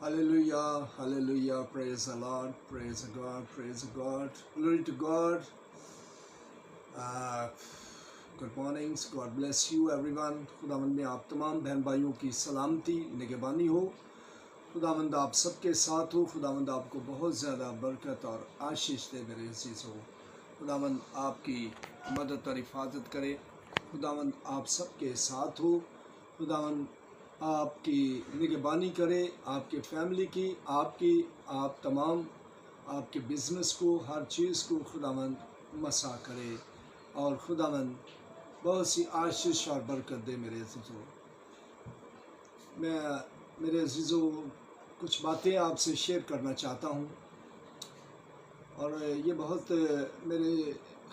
Hallelujah, hallelujah, praise the Lord, praise God, glory to God. Good mornings, God bless you everyone. खुदावंद में आप तमाम बहन भाइयों की सलामती निगहबानी हो। खुदावंद आप सबके साथ हो। खुदावंद आपको बहुत ज़्यादा बरकत और आशीष दे मेरे अज़ीज़ हो। खुदावंद आपकी मदद और हिफाजत करे। खुदावंद आप सबके साथ हो। खुदावंद आपकी निगहबानी करे, आपके फैमिली की, आप तमाम आपके बिज़नेस को, हर चीज़ को खुदावंद मसा करे और खुदावंद बहुत सी आशीष और बरकत दे मेरे अज़ीज़ों। मैं मेरे अज़ीज़ों कुछ बातें आपसे शेयर करना चाहता हूँ और ये बहुत मेरे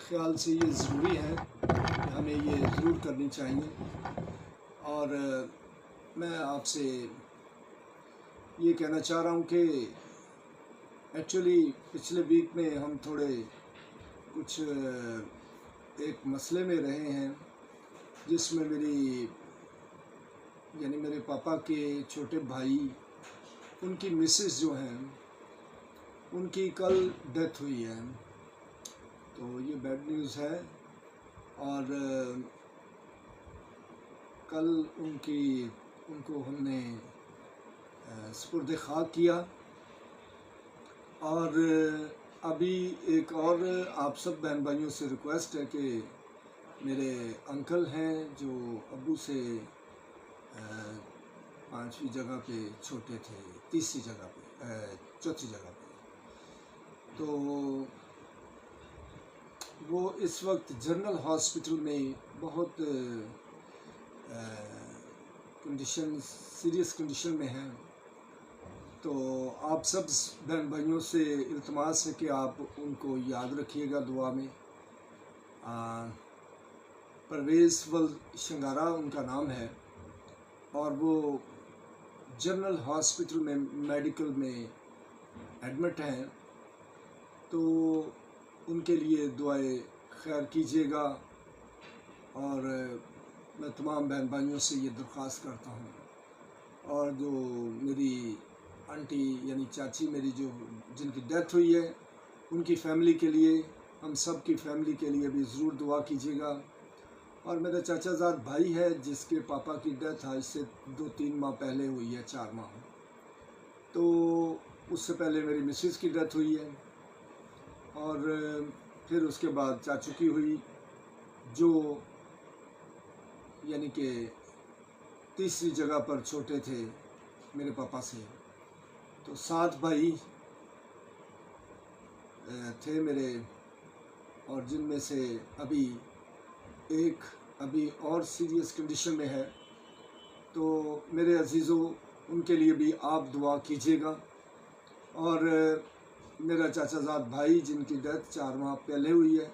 ख़्याल से ये ज़रूरी है कि हमें ये ज़रूर करनी चाहिए। और मैं आपसे ये कहना चाह रहा हूँ कि एक्चुअली पिछले वीक में हम थोड़े कुछ एक मसले में रहे हैं जिसमें मेरे पापा के छोटे भाई, उनकी मिसेस जो हैं उनकी कल डेथ हुई है। तो ये बैड न्यूज़ है और कल उनको हमने सुपुर्द खाक किया। और अभी एक और आप सब बहन भाइयों से रिक्वेस्ट है कि मेरे अंकल हैं जो अब्बू से 5वीं जगह पे छोटे थे, 3री जगह पे, 4थी जगह पे, तो वो इस वक्त जनरल हॉस्पिटल में बहुत सीरियस कंडीशन में हैं। तो आप सब बहन भाइयों से इल्तमास है कि आप उनको याद रखिएगा दुआ में। परवेज़ वल शंगारा उनका नाम है और वो जनरल हॉस्पिटल में मेडिकल में एडमिट हैं। तो उनके लिए दुआएं खैर कीजिएगा और मैं तमाम बहन भाइयों से ये दरख्वास्त करता हूँ। और जो मेरी आंटी यानी चाची मेरी जिनकी डेथ हुई है, उनकी फ़ैमिली के लिए, हम सब की फ़ैमिली के लिए भी ज़रूर दुआ कीजिएगा। और मेरा चाचाजाद भाई है जिसके पापा की डेथ आज से 2-3 माह पहले हुई है, 4 माह। तो उससे पहले मेरी मिसेस की डेथ हुई है और फिर उसके बाद चाचू की हुई, जो यानी कि 3री जगह पर छोटे थे मेरे पापा से। तो 7 भाई थे मेरे, और जिनमें से अभी एक और सीरियस कंडीशन में है। तो मेरे अज़ीज़ों उनके लिए भी आप दुआ कीजिएगा। और मेरा चाचाजाद भाई जिनकी डेथ 4 माह पहले हुई है,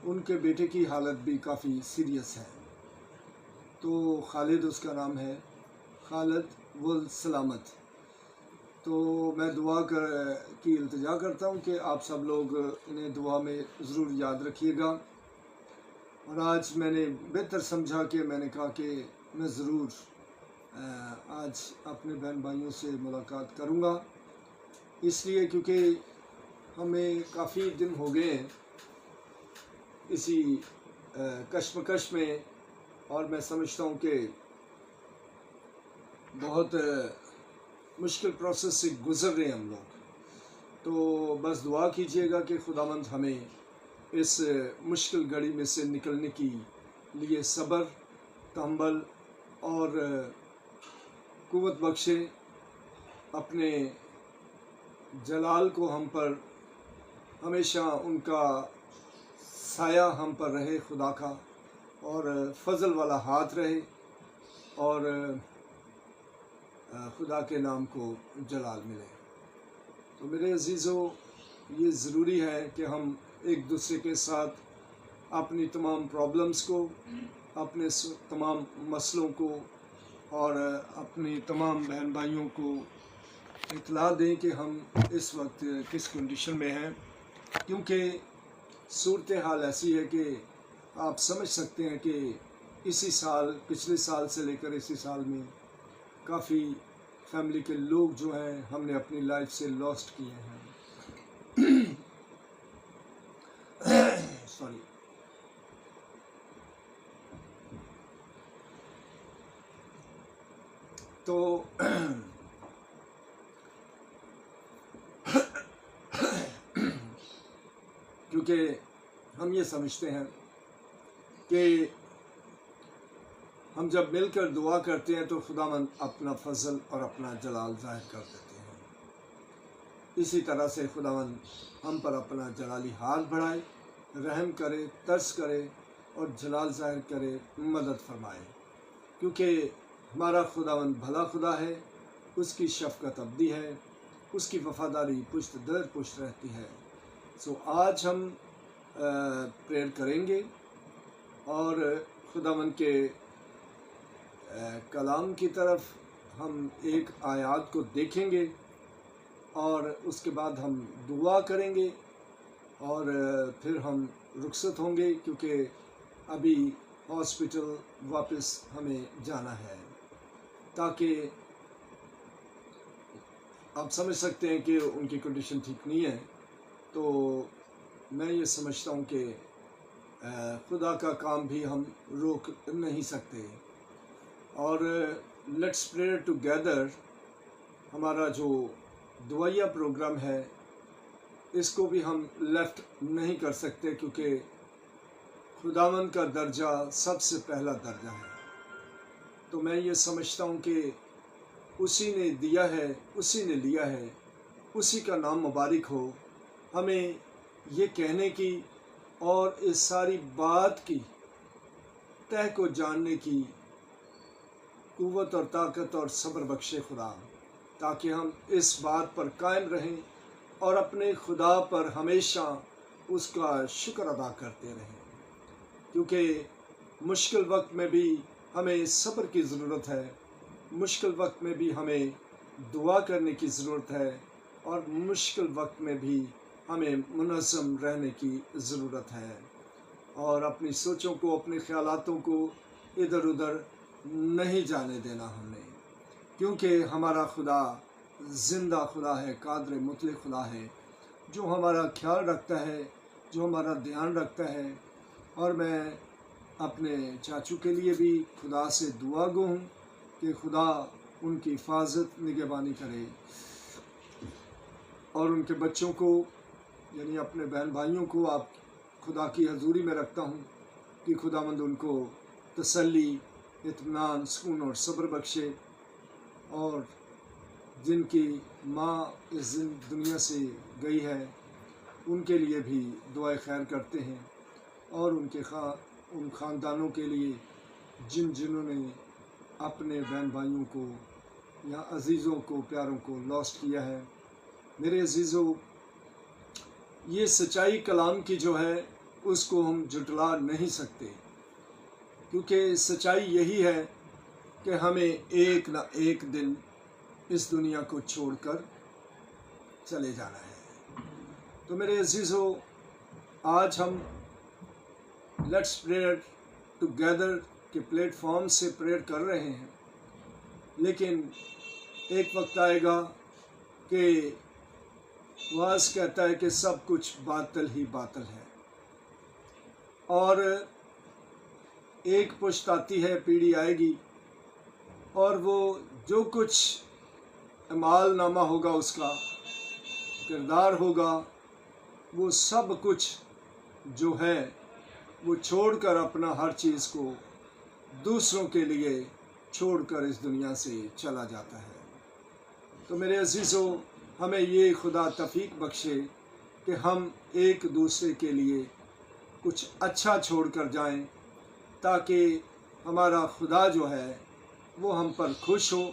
उनके बेटे की हालत भी काफ़ी सीरियस है। तो खालिद उसका नाम है, खालिद वल सलामत। तो मैं दुआ की इल्तिजा करता हूँ कि आप सब लोग इन्हें दुआ में ज़रूर याद रखिएगा। और आज मैंने बेहतर समझा कि मैंने कहा कि मैं ज़रूर आज अपने बहन भाइयों से मुलाकात करूँगा, इसलिए क्योंकि हमें काफ़ी दिन हो गए हैं इसी कश्मकश में, और मैं समझता हूँ कि बहुत मुश्किल प्रोसेस से गुज़र रहे हैं हम लोग। तो बस दुआ कीजिएगा कि खुदावंद हमें इस मुश्किल घड़ी में से निकलने की लिए सब्र, तहम्मुल और क़ुव्वत बख्शे। अपने जलाल को हम पर हमेशा, उनका साया हम पर रहे खुदा का, और फजल वाला हाथ रहे, और खुदा के नाम को जलाल मिले। तो मेरे अज़ीज़ों, ये ज़रूरी है कि हम एक दूसरे के साथ अपनी तमाम प्रॉब्लम्स को, अपने तमाम मसलों को और अपनी तमाम बहन भाइयों को इत्तला दें कि हम इस वक्त किस कंडीशन में हैं। क्योंकि सूरत हाल ऐसी है कि आप समझ सकते हैं कि इसी साल, पिछले साल से लेकर इसी साल में काफ़ी فیملی کے لوگ جو ہیں ہم نے اپنی لائف سے لاسٹ کیے ہیں. سوری. تو کیونکہ ہم یہ سمجھتے ہیں کہ ہم جب مل کر دعا کرتے ہیں تو خداوند اپنا فضل اور اپنا جلال ظاہر کر دیتے ہیں. اسی طرح سے خداوند ہم پر اپنا جلالی ہاتھ بڑھائے، رحم کرے، ترس کرے اور جلال ظاہر کرے، مدد فرمائے. کیونکہ ہمارا خداوند بھلا خدا ہے، اس کی شفقت ابدی ہے، اس کی وفاداری پشت در پشت رہتی ہے. سو آج ہم پریئر کریں گے اور خداوند کے کلام کی طرف ہم ایک آیات کو دیکھیں گے اور اس کے بعد ہم دعا کریں گے اور پھر ہم رخصت ہوں گے، کیونکہ ابھی ہاسپٹل واپس ہمیں جانا ہے. تاکہ آپ سمجھ سکتے ہیں کہ ان کی کنڈیشن ٹھیک نہیں ہے. تو میں یہ سمجھتا ہوں کہ خدا کا کام بھی ہم روک نہیں سکتے. اور لیٹس پریئر ٹوگیدر ہمارا جو دعائیہ پروگرام ہے اس کو بھی ہم لیفٹ نہیں کر سکتے، کیونکہ خداوند کا درجہ سب سے پہلا درجہ ہے. تو میں یہ سمجھتا ہوں کہ اسی نے دیا ہے، اسی نے لیا ہے، اسی کا نام مبارک ہو. ہمیں یہ کہنے کی اور اس ساری بات کی تہ کو جاننے کی قوت اور طاقت اور صبر بخشے خدا، تاکہ ہم اس بات پر قائم رہیں اور اپنے خدا پر ہمیشہ اس کا شکر ادا کرتے رہیں. کیونکہ مشکل وقت میں بھی ہمیں صبر کی ضرورت ہے، مشکل وقت میں بھی ہمیں دعا کرنے کی ضرورت ہے، اور مشکل وقت میں بھی ہمیں منظم رہنے کی ضرورت ہے، اور اپنی سوچوں کو، اپنے خیالاتوں کو ادھر ادھر نہیں جانے دینا ہم نے. کیونکہ ہمارا خدا زندہ خدا ہے، قادر مطلق خدا ہے، جو ہمارا خیال رکھتا ہے، جو ہمارا دھیان رکھتا ہے. اور میں اپنے چاچو کے لیے بھی خدا سے دعا گو ہوں کہ خدا ان کی حفاظت نگہبانی کرے، اور ان کے بچوں کو، یعنی اپنے بہن بھائیوں کو آپ خدا کی حضوری میں رکھتا ہوں کہ خداوند ان کو تسلی، اطمینان، سکون اور صبر بخشے. اور جن کی ماں اس دنیا سے گئی ہے ان کے لیے بھی دعائے خیر کرتے ہیں، اور ان خاندانوں کے لیے جنہوں نے اپنے بہن بھائیوں کو یا عزیزوں کو، پیاروں کو لاسٹ کیا ہے. میرے عزیزوں، یہ سچائی کلام کی جو ہے اس کو ہم جھٹلا نہیں سکتے، کیونکہ سچائی یہی ہے کہ ہمیں ایک نہ ایک دن اس دنیا کو چھوڑ کر چلے جانا ہے. تو میرے عزیزوں، آج ہم لیٹس پریئر ٹوگیدر کے پلیٹ فارم سے پریئر کر رہے ہیں، لیکن ایک وقت آئے گا کہ واعظ کہتا ہے کہ سب کچھ باطل ہی باطل ہے، اور ایک پشت آتی ہے، پیڑھی آئے گی، اور وہ جو کچھ اعمال نامہ ہوگا، اس کا کردار ہوگا، وہ سب کچھ جو ہے وہ چھوڑ کر اپنا ہر چیز کو دوسروں کے لیے چھوڑ کر اس دنیا سے چلا جاتا ہے. تو میرے عزیزوں، ہمیں یہ خدا توفیق بخشے کہ ہم ایک دوسرے کے لیے کچھ اچھا چھوڑ کر جائیں، تاکہ ہمارا خدا جو ہے وہ ہم پر خوش ہو،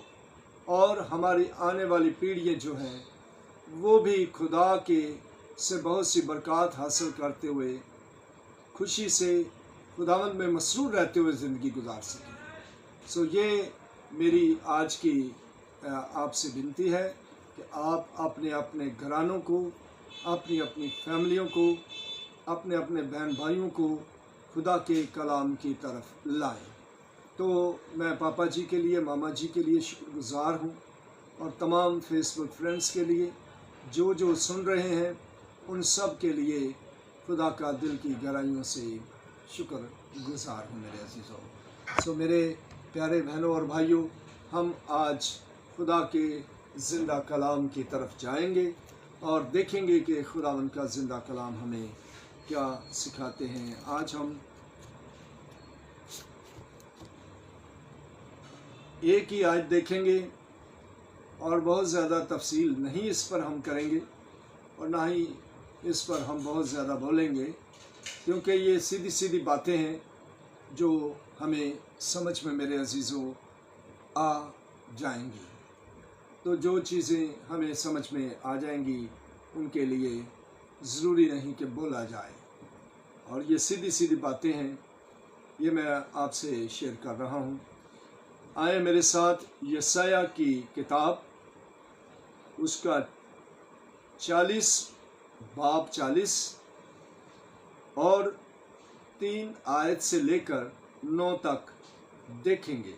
اور ہماری آنے والی پیڑھیاں جو ہیں وہ بھی خدا کے سے بہت سی برکات حاصل کرتے ہوئے خوشی سے خداوند میں مسرور رہتے ہوئے زندگی گزار سکیں. سو یہ میری آج کی آپ سے بنتی ہے کہ آپ اپنے اپنے گھرانوں کو، اپنی اپنی فیملیوں کو، اپنے اپنے بہن بھائیوں کو خدا کے کلام کی طرف لائیں. تو میں پاپا جی کے لیے، ماما جی کے لیے شکر گزار ہوں اور تمام فیس بک فرینڈس کے لیے جو سن رہے ہیں ان سب کے لیے خدا کا دل کی گہرائیوں سے شکر گزار ہوں میرے عزیزوں۔ میرے پیارے بہنوں اور بھائیوں، ہم آج خدا کے زندہ کلام کی طرف جائیں گے اور دیکھیں گے کہ خداوند کا زندہ کلام ہمیں کیا سکھاتے ہیں۔ آج ہم ایک ہی آیت دیکھیں گے اور بہت زیادہ تفصیل نہیں اس پر ہم کریں گے اور نہ ہی اس پر ہم بہت زیادہ بولیں گے، کیونکہ یہ سیدھی سیدھی باتیں ہیں جو ہمیں سمجھ میں میرے عزیزوں آ جائیں گی۔ تو جو چیزیں ہمیں سمجھ میں آ جائیں گی ان کے لیے ضروری نہیں کہ بولا جائے، اور یہ سیدھی سیدھی باتیں ہیں، یہ میں آپ سے شیئر کر رہا ہوں۔ آئے میرے ساتھ یسایہ کی کتاب، اس کا 40 اور 3 آیت سے لے کر 9 تک دیکھیں گے۔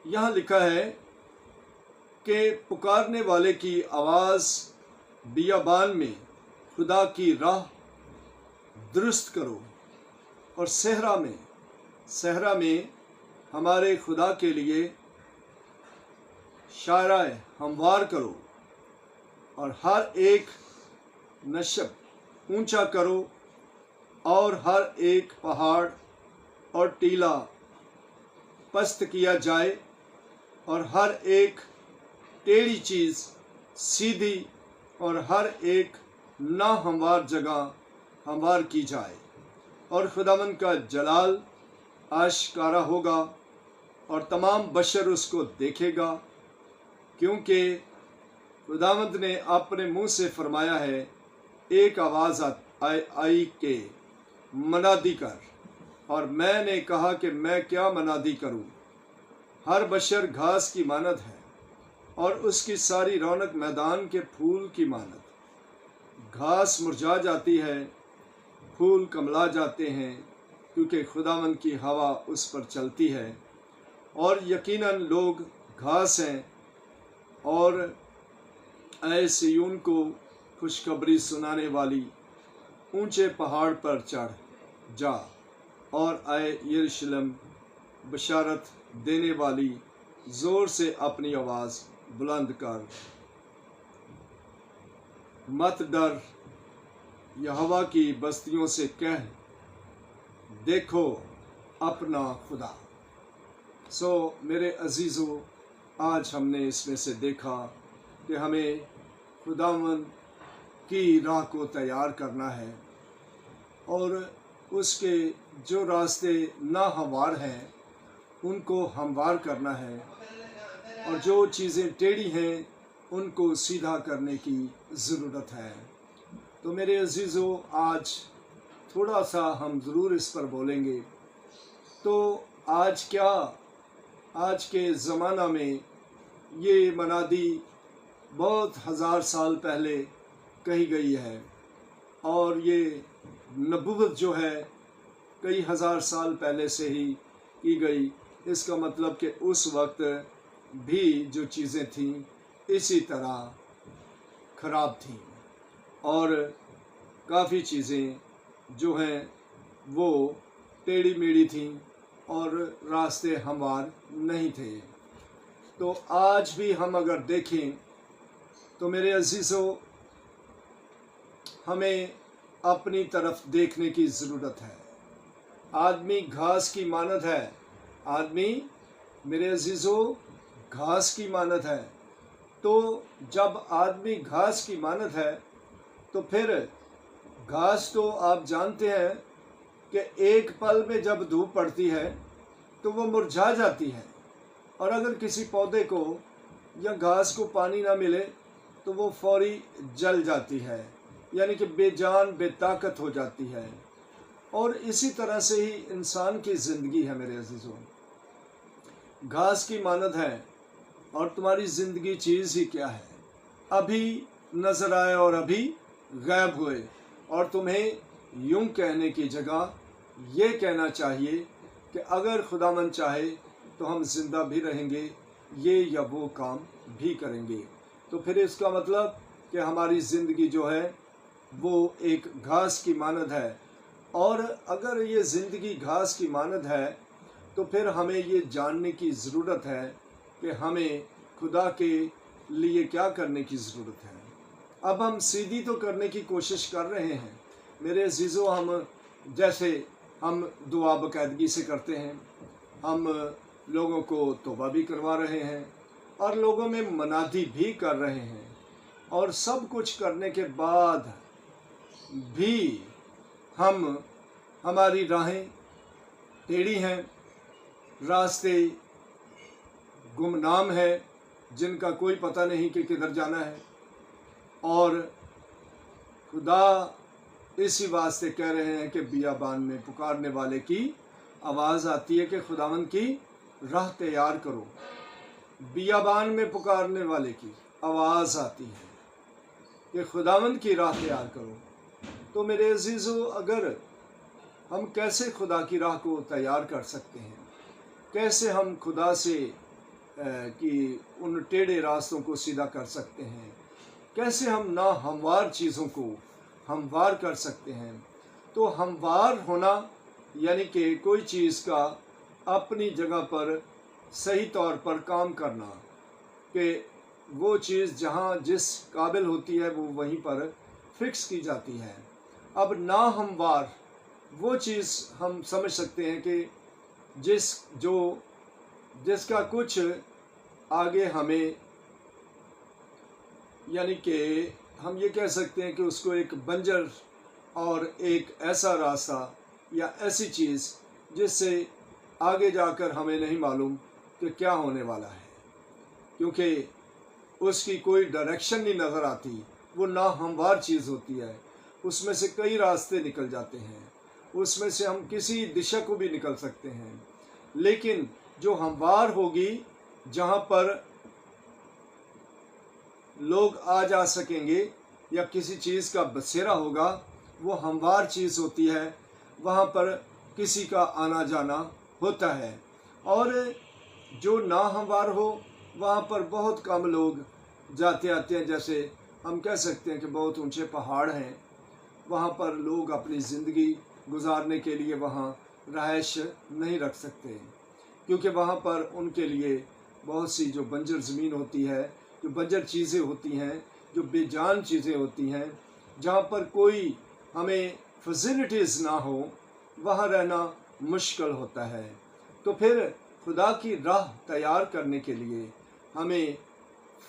یہاں لکھا ہے کہ پکارنے والے کی آواز بیابان میں خدا کی راہ درست کرو، اور صحرا میں ہمارے خدا کے لیے شاہراہ ہموار کرو، اور ہر ایک نشب اونچا کرو، اور ہر ایک پہاڑ اور ٹیلا پست کیا جائے، اور ہر ایک ٹیڑھی چیز سیدھی، اور ہر ایک ناہموار جگہ ہموار کی جائے، اور خداوند کا جلال آشکارا ہوگا، اور تمام بشر اس کو دیکھے گا، کیونکہ خداوند نے اپنے منہ سے فرمایا ہے، ایک آواز آئی کہ منادی کر، اور میں نے کہا کہ میں کیا منادی کروں۔ ہر بشر گھاس کی مانند ہے، اور اس کی ساری رونق میدان کے پھول کی مانند۔ گھاس مرجھا جاتی ہے، پھول کملا جاتے ہیں، کیونکہ خداوند کی ہوا اس پر چلتی ہے، اور یقیناً لوگ گھاس ہیں۔ اور اے سیون کو خوشخبری سنانے والی، اونچے پہاڑ پر چڑھ جا، اور اے یروشلم بشارت دینے والی، زور سے اپنی آواز بلند کر، مت ڈر، یہوہ کی بستیوں سے کہہ، دیکھو اپنا خدا۔ میرے عزیزو، آج ہم نے اس میں سے دیکھا کہ ہمیں خداوند کی راہ کو تیار کرنا ہے، اور اس کے جو راستے ناہموار ہیں ان کو ہموار کرنا ہے، اور جو چیزیں ٹیڑھی ہیں ان کو سیدھا کرنے کی ضرورت ہے۔ تو میرے عزیزو، آج تھوڑا سا ہم ضرور اس پر بولیں گے۔ تو آج کے زمانہ میں یہ منادی بہت 1000 سال پہلے کہی گئی ہے، اور یہ نبوت جو ہے کئی 1000 سال پہلے سے ہی کی گئی۔ اس کا مطلب کہ اس وقت بھی جو چیزیں تھیں اسی طرح خراب تھیں، اور کافی چیزیں جو ہیں وہ ٹیڑھی میڑھی تھیں اور راستے ہموار نہیں تھے۔ تو آج بھی ہم اگر دیکھیں تو میرے عزیزو، ہمیں اپنی طرف دیکھنے کی ضرورت ہے۔ آدمی گھاس کی مانند ہے، آدمی میرے عزیزو گھاس کی مانند ہے۔ تو جب آدمی گھاس کی مانند ہے تو پھر گھاس تو آپ جانتے ہیں کہ ایک پل میں جب دھوپ پڑتی ہے تو وہ مرجھا جاتی ہے، اور اگر کسی پودے کو یا گھاس کو پانی نہ ملے تو وہ فوری جل جاتی ہے، یعنی کہ بے جان بے طاقت ہو جاتی ہے۔ اور اسی طرح سے ہی انسان کی زندگی ہے میرے عزیزوں، گھاس کی مانند ہے، اور تمہاری زندگی چیز ہی کیا ہے، ابھی نظر آئے اور ابھی غائب ہوئے۔ اور تمہیں یوں کہنے کی جگہ یہ کہنا چاہیے کہ اگر خداوند چاہے تو ہم زندہ بھی رہیں گے ये या वो काम भी करेंगे। तो फिर इसका मतलब कि हमारी ज़िंदगी जो है वो एक घास की मानद है, और अगर ये ज़िंदगी घास की मानद है तो फिर हमें ये जानने की ज़रूरत है कि हमें खुदा के लिए क्या करने की ज़रूरत है। अब हम सीधी तो करने की कोशिश कर रहे हैं मेरे अजीज़ों, हम जैसे हम दुआ बाकायदगी से करते हैं, हम लोगों को तौबा भी करवा रहे हैं और लोगों में मनादी भी कर रहे हैं, और सब कुछ करने के बाद भी हमारी राहें टेढ़ी हैं, रास्ते गुमनाम है जिनका कोई पता नहीं कि किधर जाना है। और खुदा इसी वास्ते कह रहे हैं कि बियाबान में पुकारने वाले की आवाज़ आती है कि खुदावंद की राह तैयार करो। बियाबान में पुकारने वाले की आवाज़ आती है कि खुदावंद की राह तैयार करो। तो मेरे अजीज़ों, अगर हम कैसे खुदा की राह को तैयार कर सकते हैं, कैसे हम खुदा से कि उन टेढ़े रास्तों को सीधा कर सकते हैं, कैसे हम ना हमवार चीज़ों को हमवार कर सकते हैं। तो हमवार होना यानी कि कोई चीज़ का अपनी जगह पर सही तौर पर काम करना, कि वो चीज़ जहाँ जिस काबिल होती है वो वहीं पर फिक्स की जाती है। अब ना हमवार वो चीज़ हम समझ सकते हैं कि जिसका कुछ आगे हमें, यानी कि हम ये कह सकते हैं कि उसको एक बंजर और एक ऐसा रास्ता या ऐसी चीज़ जिससे आगे जाकर हमें नहीं मालूम कि क्या होने वाला है, क्योंकि उसकी कोई डायरेक्शन नहीं नज़र आती। वो ना हमवार चीज़ होती है, उसमें से कई रास्ते निकल जाते हैं, उसमें से हम किसी दिशा को भी निकल सकते हैं। लेकिन जो हमवार होगी, जहाँ पर लोग आ जा सकेंगे या किसी चीज़ का बसेरा होगा, वो हमवार चीज़ होती है, वहाँ पर किसी का आना जाना होता है। और जो ना हमवार हो, वहाँ पर बहुत कम लोग जाते आते हैं। जैसे हम कह सकते हैं कि बहुत ऊंचे पहाड़ हैं, वहाँ पर लोग अपनी ज़िंदगी गुजारने के लिए वहाँ रहायश नहीं रख सकते, क्योंकि वहाँ पर उनके लिए बहुत सी जो बंजर ज़मीन होती है, जो बंजर चीज़ें होती हैं, जो बेजान चीज़ें होती हैं, जहाँ पर कोई हमें फैसिलिटीज़ ना हो, वहाँ रहना मुश्किल होता है। तो फिर खुदा की राह तैयार करने के लिए हमें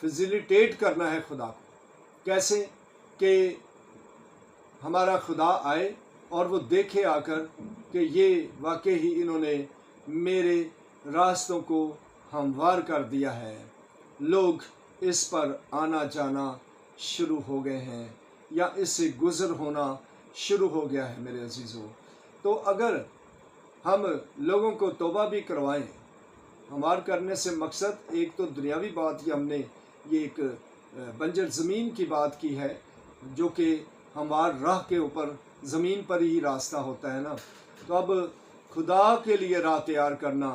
फैसिलिटेट करना है खुदा को। कैसे? कि हमारा खुदा आए और वो देखे आकर कि ये वाकई ही इन्होंने मेरे रास्तों को हमवार कर दिया है, लोग इस पर आना जाना शुरू हो गए हैं या इससे गुज़र होना शुरू हो गया है मेरे अजीज़ों। तो अगर हम लोगों को तौबा भी करवाएं, हमवार करने से मकसद एक तो दुनियावी बात ही, हमने ये एक बंजर ज़मीन की बात की है, जो कि हमवार राह के ऊपर ज़मीन पर ही रास्ता होता है ना। तो अब खुदा के लिए राह तैयार करना,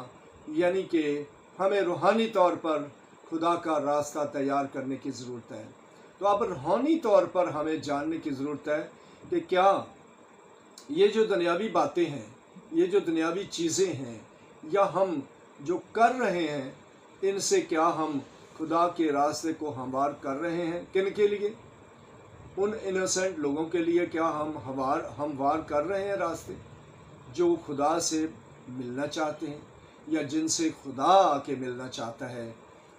यानी कि हमें रूहानी तौर पर खुदा का रास्ता तैयार करने की ज़रूरत है। तो अब रूहानी तौर पर हमें जानने की ज़रूरत है कि क्या ये जो दुनियावी बातें हैं, ये जो दुनियावी चीज़ें हैं, या हम जो कर रहे हैं, इनसे क्या हम खुदा के रास्ते को हमवार कर रहे हैं? किन के लिए? उन इनोसेंट लोगों के लिए क्या हम हमवार कर रहे हैं रास्ते, जो खुदा से मिलना चाहते हैं या जिनसे खुदा आके मिलना चाहता है,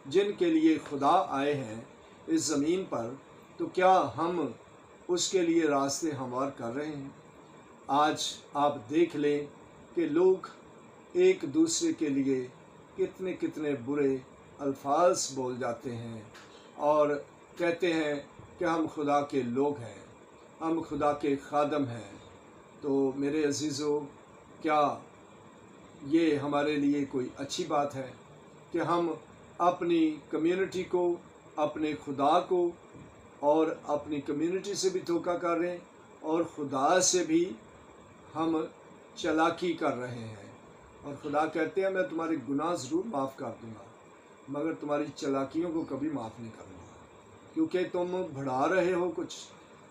जिनके लिए खुदा आए हैं इस ज़मीन पर? तो क्या हम उसके लिए रास्ते हमवार कर रहे हैं? आज आप देख लें कि लोग एक दूसरे के लिए कितने कितने बुरे अल्फाज बोल जाते हैं और कहते हैं कि हम खुदा के लोग हैं, हम खुदा के खादम हैं। तो मेरे अजीज़ों, क्या ये हमारे लिए कोई अच्छी बात है कि हम अपनी कम्युनिटी को, अपने खुदा को और अपनी कम्युनिटी से भी धोखा कर रहे हैं और खुदा से भी हम चालाकी कर रहे हैं? और खुदा कहते हैं मैं तुम्हारे गुनाह ज़रूर माफ़ कर दूँगा, मगर तुम्हारी चालाकियों को कभी माफ़ नहीं करूँगा, क्योंकि तुम बढ़ा रहे हो कुछ।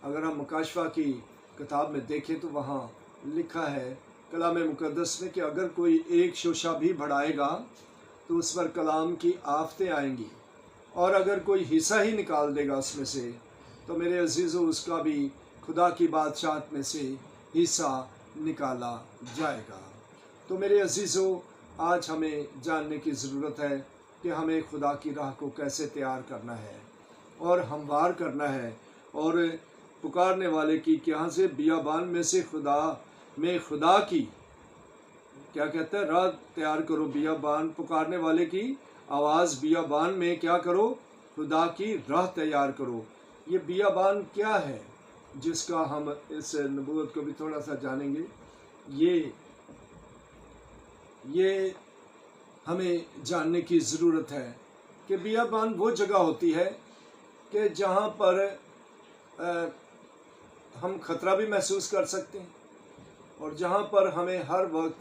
अगर हम मुकाशफा की किताब में देखें तो वहाँ लिखा है कलाम मुक़द्दस में कि अगर कोई एक शोशा भी बढ़ाएगा तो उस पर कलाम की आफतें आएंगी, और अगर कोई हिस्सा ही निकाल देगा उसमें से तो मेरे अजीज़ों उसका भी खुदा की बादशाहत में से हिस्सा निकाला जाएगा। तो मेरे अजीज़ों, आज हमें जानने की ज़रूरत है कि हमें खुदा की राह को कैसे तैयार करना है और हमवार करना है, और पुकारने वाले की यहाँ से बियाबान में से खुदा की क्या कहता है, राह तैयार करो। बियाबान, पुकारने वाले की आवाज़ बियाबान में क्या करो, खुदा की राह तैयार करो। ये बियाबान क्या है जिसका हम इस नबूवत को भी थोड़ा सा जानेंगे। ये हमें जानने की ज़रूरत है कि बियाबान वो जगह होती है कि जहाँ पर हम ख़तरा भी महसूस कर सकते हैं, और जहाँ पर हमें हर वक्त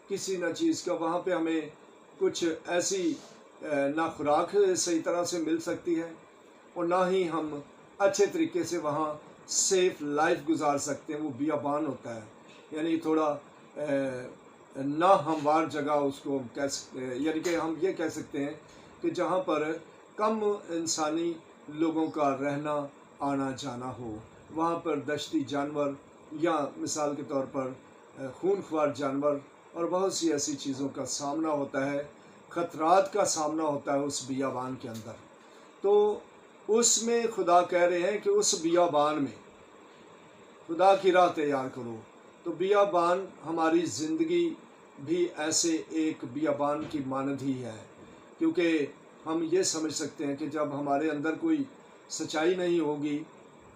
किसी न चीज़ का, वहाँ पे हमें कुछ ऐसी ना खुराक सही तरह से मिल सकती है और ना ही हम अच्छे तरीके से वहाँ सेफ लाइफ गुजार सकते हैं। वो बियाबान होता है, यानी थोड़ा ना हमवार जगह उसको यानी कि हम ये कह सकते हैं कि जहाँ पर कम इंसानी लोगों का रहना आना जाना हो। वहाँ पर दश्ती जानवर या मिसाल के तौर पर खूनख्वार जानवर और बहुत सी ऐसी चीज़ों का सामना होता है, ख़तरात का सामना होता है उस बियाबान के अंदर। तो उसमें खुदा कह रहे हैं कि उस बियाबान में खुदा की राह तैयार करो। तो बियाबान, हमारी ज़िंदगी भी ऐसे एक बियाबान की मानद ही है, क्योंकि हम ये समझ सकते हैं कि जब हमारे अंदर कोई सच्चाई नहीं होगी,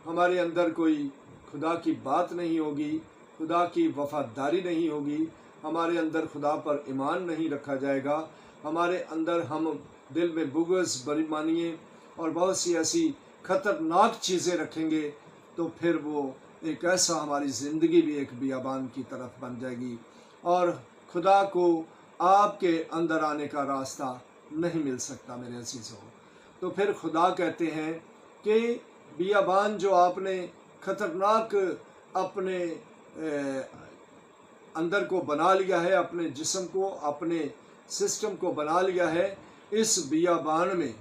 हमारे अंदर कोई खुदा की बात नहीं होगी, खुदा की वफादारी नहीं होगी, हमारे अंदर खुदा पर ईमान नहीं रखा जाएगा, हमारे अंदर हम दिल में बुग़्ज़, बेईमानी और बहुत सी ऐसी ख़तरनाक चीज़ें रखेंगे, तो फिर वो एक ऐसा, हमारी ज़िंदगी भी एक बियाबान की तरफ बन जाएगी और खुदा को आपके अंदर आने का रास्ता नहीं मिल सकता मेरे अज़ीज़ों। तो फिर खुदा कहते हैं कि बियाबान जो आपने ख़तरनाक अपने अंदर को बना लिया है, अपने जिस्म को, अपने सिस्टम को बना लिया है, इस बियाबान में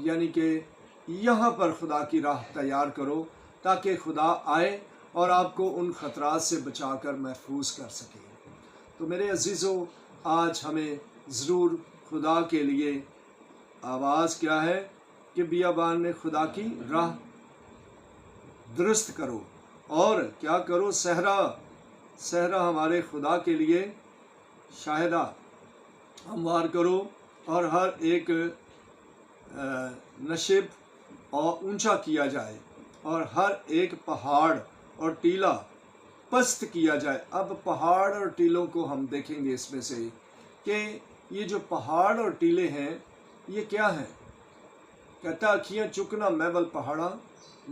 यानी कि यहाँ पर खुदा की राह तैयार करो ताकि खुदा आए और आपको उन ख़तरात से बचाकर महफूज कर सके। तो मेरे अज़ीज़ों, आज हमें ज़रूर खुदा के लिए आवाज़ क्या है कि बियाबान में खुदा की राह दुरुस्त करो और क्या करो, सहरा हमारे खुदा के लिए शाहिदा हमवार करो, और हर एक नशिब और ऊंचा किया जाए और हर एक पहाड़ और टीला पस्त किया जाए। अब पहाड़ और टीलों को हम देखेंगे इसमें से कि ये जो पहाड़ और टीले हैं ये क्या हैं। कहता अखियाँ चुकना मैवल पहाड़ा,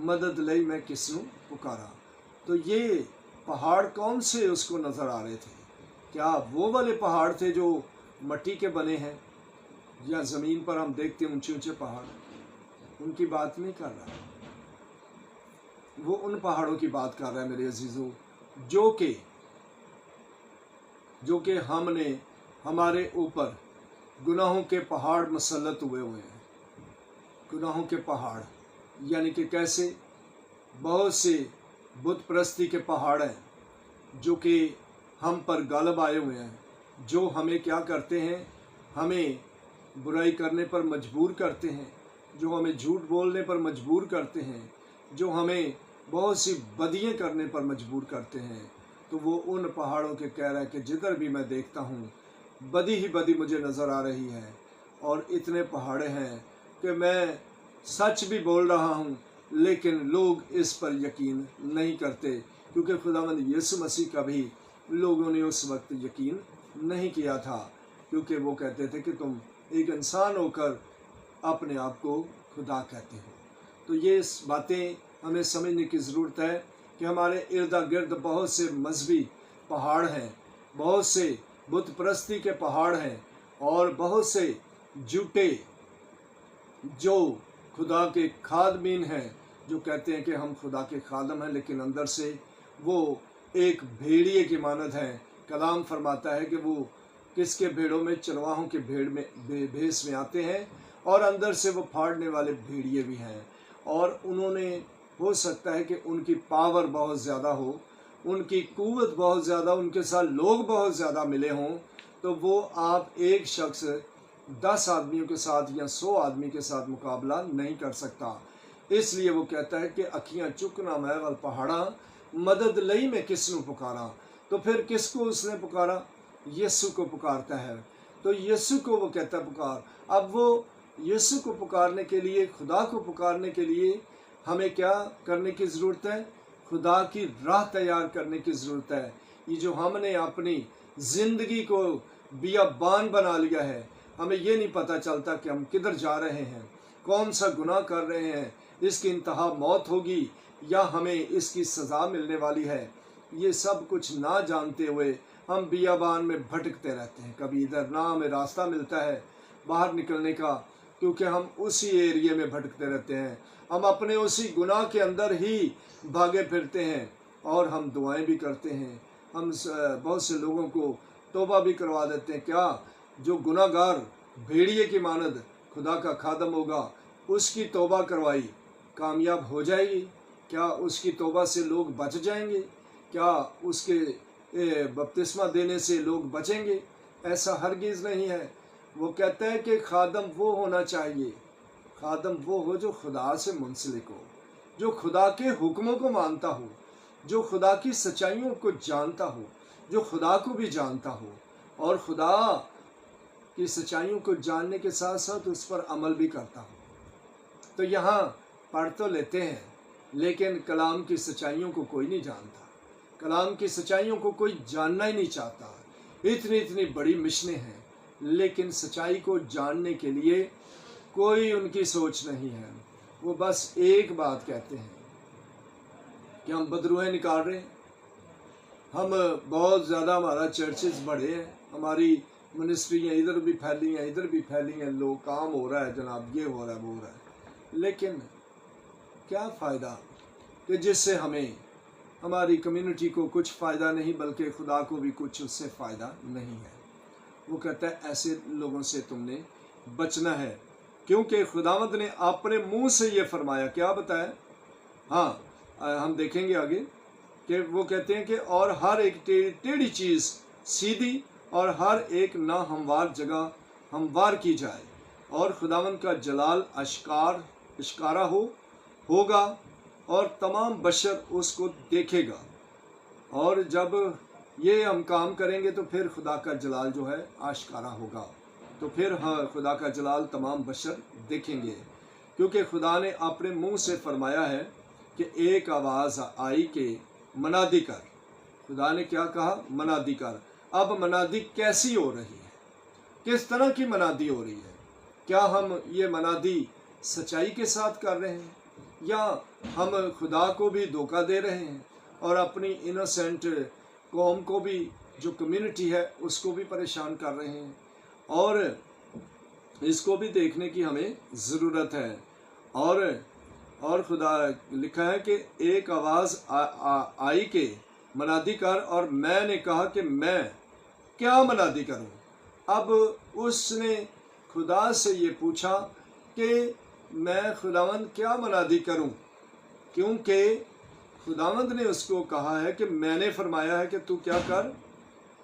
मदद लई मैं किसनू पुकारा। तो ये पहाड़ कौन से उसको नज़र आ रहे थे? क्या वो वाले पहाड़ थे जो मट्टी के बने हैं, या ज़मीन पर हम देखते हैं ऊंचे ऊंचे पहाड़? उनकी बात नहीं कर रहा, वो उन पहाड़ों की बात कर रहा है मेरे अजीज़ों, जो कि हमने हमारे ऊपर गुनाहों के पहाड़ मसल्लत हुए हैं। गुनाहों के पहाड़ यानी कि कैसे? बहुत से बुत परस्ती के पहाड़ हैं जो कि हम पर गालिब आए हुए हैं, जो हमें क्या करते हैं, हमें बुराई करने पर मजबूर करते हैं, जो हमें झूठ बोलने पर मजबूर करते हैं, जो हमें बहुत सी बदियां करने पर मजबूर करते हैं। तो वो उन पहाड़ों के कह रहा है कि जिधर भी मैं देखता हूँ बदी ही बदी मुझे नज़र आ रही है, और इतने पहाड़े हैं कि मैं सच भी बोल रहा हूँ लेकिन लोग इस पर यकीन नहीं करते, क्योंकि खुदावंद यीशु मसीह का भी लोगों ने उस वक्त यकीन नहीं किया था, क्योंकि वो कहते थे कि तुम एक इंसान होकर अपने आप को खुदा कहते हो। तो ये बातें हमें समझने की ज़रूरत है कि हमारे इर्द गिर्द बहुत से मजहबी पहाड़ हैं, बहुत से बुत परस्ती के पहाड़ हैं, और बहुत से झूठे जो खुदा के खादमीन हैं, जो कहते हैं कि हम खुदा के खादम हैं, लेकिन अंदर से वो एक भेड़िए की मानद हैं। कलाम फरमाता है कि वो किसके भेड़ों में, चरवाहों के भेड़ में भेष में आते हैं, और अंदर से वो फाड़ने वाले भेड़िए भी हैं। और उन्होंने, हो सकता है कि उनकी पावर बहुत ज़्यादा हो, उनकी कुव्वत बहुत ज़्यादा, उनके साथ लोग बहुत ज़्यादा मिले हों, तो वो आप एक शख्स 10 आदमियों के साथ या 100 आदमी के साथ मुकाबला नहीं कर सकता। इसलिए वो कहता है कि अखियाँ चुकना मैं वल पहाड़ा, मदद लई में किसनू पुकारा। तो फिर किसको उसने पुकारा? यीशु को पुकारता है। तो यीशु को वो कहता है पुकार। अब वो यीशु को पुकारने के लिए, खुदा को पुकारने के लिए हमें क्या करने की ज़रूरत है? खुदा की राह तैयार करने की ज़रूरत है। ये जो हमने अपनी ज़िंदगी को बियाबान बना लिया है, हमें ये नहीं पता चलता कि हम किधर जा रहे हैं, कौन सा गुनाह कर रहे हैं, इसकी इंतहा मौत होगी या हमें इसकी सज़ा मिलने वाली है। ये सब कुछ ना जानते हुए हम बियाबान में भटकते रहते हैं। कभी इधर ना हमें रास्ता मिलता है बाहर निकलने का, क्योंकि हम उसी एरिया में भटकते रहते हैं। हम अपने उसी गुनाह के अंदर ही भागे फिरते हैं, और हम दुआएं भी करते हैं। हम बहुत से लोगों को तौबा भी करवा देते हैं। क्या जो गुनाहगार भेड़िए की मानद खुदा का खादम होगा, उसकी तौबा करवाई कामयाब हो जाएगी? क्या उसकी तौबा से लोग बच जाएंगे? क्या उसके बपतिस्मा देने से लोग बचेंगे? ऐसा हरगिज़ नहीं है। वो कहता है कि खादम वो होना चाहिए, खादम वो हो जो खुदा से मुंसलिक हो, जो खुदा के हुक्मों को मानता हो, जो खुदा की सच्चाइयों को जानता हो, जो खुदा को भी जानता हो, और खुदा की सच्चाइयों को जानने के साथ साथ उस पर अमल भी करता हो। तो यहाँ पढ़ तो लेते हैं, लेकिन कलाम की सच्चाइयों को कोई नहीं जानता, कलाम की सच्चाइयों को कोई जानना ही नहीं चाहता। इतनी इतनी बड़ी मिशनें हैं, लेकिन सच्चाई को जानने के लिए कोई उनकी सोच नहीं है। वो बस एक बात कहते हैं कि हम बदरूहें निकाल रहे हैं, हम बहुत ज़्यादा, हमारा चर्चेस बड़े हैं, हमारी मिनिस्ट्रियाँ इधर भी फैली हैं, इधर भी फैली हैं, लोग काम हो रहा है जनाब, ये हो रहा है, वो हो रहा है। लेकिन क्या फ़ायदा कि जिससे हमें, हमारी कम्युनिटी को कुछ फ़ायदा नहीं, बल्कि खुदा को भी कुछ उससे फ़ायदा नहीं है। वो कहता है ऐसे लोगों से तुमने बचना है, क्योंकि खुदावंद ने अपने मुंह से ये फरमाया। क्या बताया? हाँ, हम देखेंगे आगे कि वो कहते हैं कि और हर एक टेढ़ी चीज़ सीधी और हर एक ना हमवार जगह हमवार की जाए, और खुदावंद का जलाल अश्कारा होगा और तमाम बशर उसको देखेगा। और जब ये हम काम करेंगे तो फिर खुदा का जलाल जो है आश्कारा होगा, तो फिर हाँ, खुदा का जलाल तमाम बशर देखेंगे, क्योंकि खुदा ने अपने मुंह से फरमाया है कि एक आवाज़ आई के मनादी कर। खुदा ने क्या कहा? मनादी कर। अब मनादी कैसी हो रही है? किस तरह की मनादी हो रही है? क्या हम ये मनादी सच्चाई के साथ कर रहे हैं, या हम खुदा को भी धोखा दे रहे हैं और अपनी इनोसेंट कौम को भी, जो कम्युनिटी है, उसको भी परेशान कर रहे हैं? और इसको भी देखने की हमें ज़रूरत है। और खुदा लिखा है कि एक आवाज़ आई के मनादी कर, और मैंने कहा कि मैं क्या मनादी करूं? अब उसने खुदा से ये पूछा कि मैं खुदावंद क्या मनादी करूं, क्योंकि खुदावंद ने उसको कहा है कि मैंने फरमाया है कि तू क्या कर?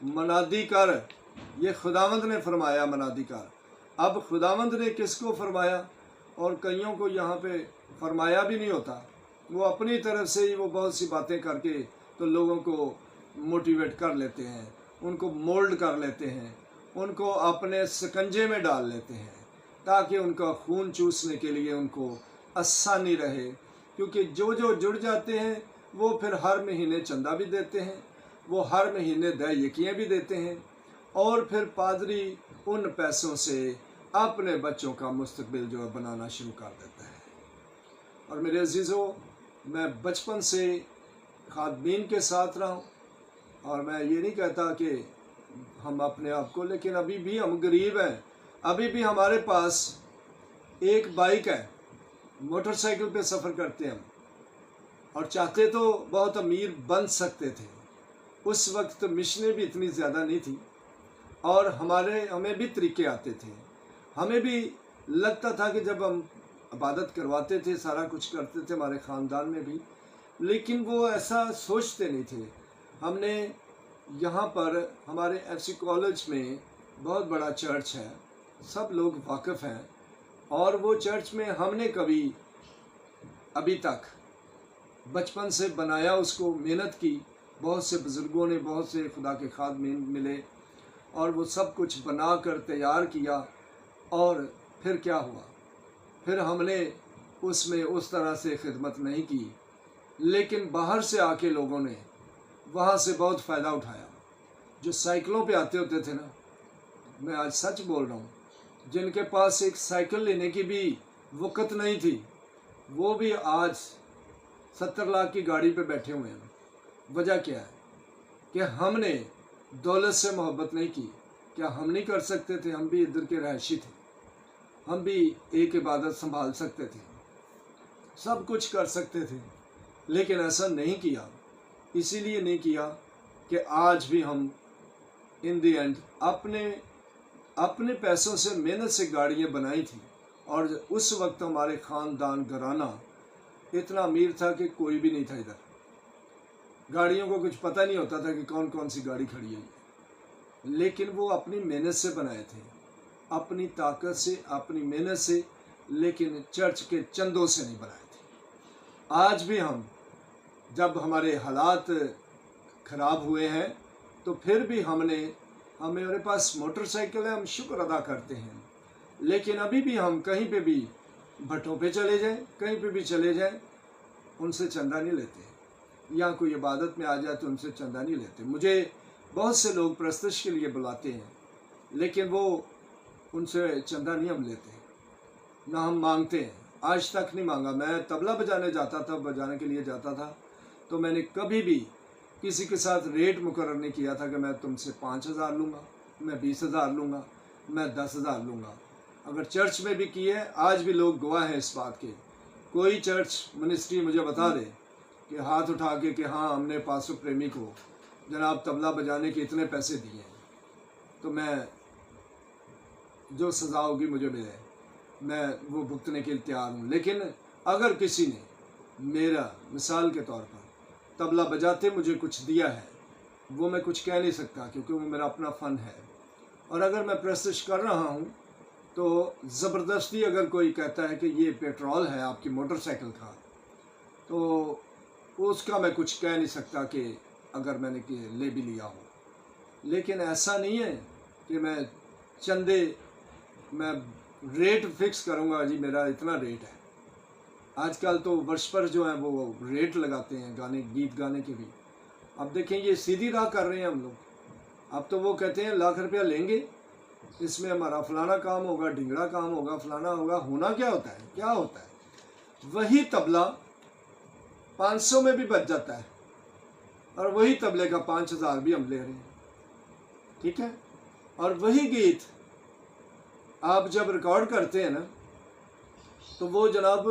मनादी कर। ये खुदावंद ने फरमाया मनादी कर। अब खुदावंद ने किसको फरमाया? और कईयों को यहाँ पे फरमाया भी नहीं होता, वो अपनी तरफ से ही वो बहुत सी बातें करके तो लोगों को मोटिवेट कर लेते हैं, उनको मोल्ड कर लेते हैं, उनको अपने शिकंजे में डाल लेते हैं, ताकि उनका खून चूसने के लिए उनको आसानी रहे। क्योंकि जो जो जुड़ जाते हैं वो फिर हर महीने चंदा भी देते हैं, वो हर महीने दहयकियाँ भी देते हैं, और फिर पादरी उन पैसों से अपने बच्चों का मुस्तकबिल जो है बनाना शुरू कर देता है। और मेरे अजीज़ों, मैं बचपन से खादमीन के साथ रहा हूँ, और मैं ये नहीं कहता कि हम अपने आप को, लेकिन अभी भी हम गरीब हैं, ابھی بھی ہمارے پاس ایک بائک ہے، موٹر سائیکل پہ سفر کرتے ہیں ہم، اور چاہتے تو بہت امیر بن سکتے تھے۔ اس وقت مشنیں بھی اتنی زیادہ نہیں تھی، اور ہمیں بھی طریقے آتے تھے۔ ہمیں بھی لگتا تھا کہ جب ہم عبادت کرواتے تھے، سارا کچھ کرتے تھے، ہمارے خاندان میں بھی، لیکن وہ ایسا سوچتے نہیں تھے۔ ہم نے یہاں پر ہمارے ایف سی کالج میں بہت بڑا چرچ ہے، سب لوگ واقف ہیں، اور وہ چرچ میں ہم نے کبھی ابھی تک بچپن سے بنایا، اس کو محنت کی، بہت سے بزرگوں نے، بہت سے خدا کے خادم ملے، اور وہ سب کچھ بنا کر تیار کیا، اور پھر کیا ہوا؟ پھر ہم نے اس میں اس طرح سے خدمت نہیں کی، لیکن باہر سے آ کے لوگوں نے وہاں سے بہت فائدہ اٹھایا۔ جو سائیکلوں پہ آتے ہوتے تھے نا، میں آج سچ بول رہا ہوں، جن کے پاس ایک سائیکل لینے کی بھی وقت نہیں تھی، وہ بھی آج 70 لاکھ کی گاڑی پہ بیٹھے ہوئے ہیں۔ وجہ کیا ہے؟ کہ ہم نے دولت سے محبت نہیں کی۔ کیا ہم نہیں کر سکتے تھے؟ ہم بھی ادھر کے رہائشی تھے، ہم بھی ایک عبادت سنبھال سکتے تھے، سب کچھ کر سکتے تھے، لیکن ایسا نہیں کیا۔ اسی لیے نہیں کیا کہ آج بھی ہم ان دی اینڈ اپنے پیسوں سے، محنت سے گاڑیاں بنائی تھی، اور اس وقت ہمارے خاندان گھرانہ اتنا امیر تھا کہ کوئی بھی نہیں تھا ادھر۔ گاڑیوں کو کچھ پتہ نہیں ہوتا تھا کہ کون کون سی گاڑی کھڑی ہے، لیکن وہ اپنی محنت سے بنائے تھے، اپنی طاقت سے، اپنی محنت سے، لیکن چرچ کے چندوں سے نہیں بنائے تھے۔ آج بھی ہم، جب ہمارے حالات خراب ہوئے ہیں، تو پھر بھی ہمارے پاس موٹر سائیکل ہے، ہم شکر ادا کرتے ہیں، لیکن ابھی بھی ہم کہیں پہ بھی بھٹوں پہ چلے جائیں، کہیں پہ بھی چلے جائیں، ان سے چندہ نہیں لیتے، یا کوئی عبادت میں آ جائے تو ان سے چندہ نہیں لیتے۔ مجھے بہت سے لوگ پرستش کے لیے بلاتے ہیں، لیکن وہ ان سے چندہ نہیں ہم لیتے، نہ ہم مانگتے ہیں، آج تک نہیں مانگا۔ میں طبلہ بجانے کے لیے جاتا تھا، تو میں نے کبھی بھی کسی کے ساتھ ریٹ مقرر نہیں کیا تھا کہ میں تم سے 5,000 لوں گا، میں 20,000 لوں گا، میں 10,000 لوں گا۔ اگر چرچ میں بھی کی ہے، آج بھی لوگ گواہ ہیں اس بات کے۔ کوئی چرچ منسٹری مجھے بتا دے کہ ہاتھ اٹھا کے کہ ہاں ہم نے پاسٹر پریمی کو جناب طبلہ بجانے کے اتنے پیسے دیے ہیں، تو میں جو سزا ہوگی مجھے ملے، میں وہ بھگتنے کے لیے تیار ہوں۔ لیکن اگر کسی نے میرا مثال کے طور پر طبلہ بجاتے مجھے کچھ دیا ہے، وہ میں کچھ کہہ نہیں سکتا، کیونکہ وہ میرا اپنا فن ہے۔ اور اگر میں پرستش کر رہا ہوں تو زبردستی اگر کوئی کہتا ہے کہ یہ پیٹرول ہے آپ کی موٹر سائیکل کا، تو اس کا میں کچھ کہہ نہیں سکتا کہ اگر میں نے لے بھی لیا ہو۔ لیکن ایسا نہیں ہے کہ میں ریٹ فکس کروں گا، جی میرا اتنا ریٹ ہے۔ آج کل تو ورشپر جو ہیں وہ ریٹ لگاتے ہیں گیت گانے کے بھی۔ اب دیکھیں یہ سیدھی راہ کر رہے ہیں ہم لوگ۔ اب تو وہ کہتے ہیں 1,00,000 روپیہ لیں گے، اس میں ہمارا فلانا کام ہوگا، ڈھنگڑا کام ہوگا، فلانا ہوگا۔ ہونا کیا ہوتا ہے؟ کیا ہوتا ہے؟ وہی طبلہ 500 میں بھی بچ جاتا ہے، اور وہی طبلے کا 5,000 بھی ہم لے رہے ہیں، ٹھیک ہے؟ اور وہی گیت آپ جب ریکارڈ کرتے ہیں نا، تو وہ جناب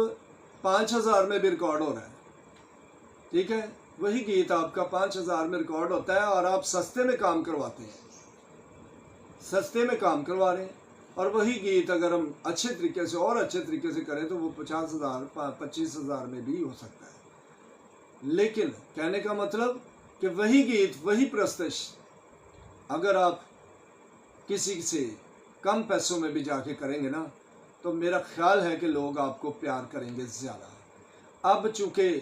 5,000 میں بھی ریکارڈ ہو رہا ہے، ٹھیک ہے؟ وہی گیت آپ کا 5,000 میں ریکارڈ ہوتا ہے، اور آپ سستے میں کام کرواتے ہیں، سستے میں کام کروا رہے ہیں۔ اور وہی گیت اگر ہم اچھے طریقے سے اور اچھے طریقے سے کریں تو وہ 50,000 25,000 میں بھی ہو سکتا ہے۔ لیکن کہنے کا مطلب کہ وہی گیت، وہی پرستش اگر آپ کسی سے کم پیسوں میں بھی جا کے کریں گے نا، تو میرا خیال ہے کہ لوگ آپ کو پیار کریں گے زیادہ۔ اب چونکہ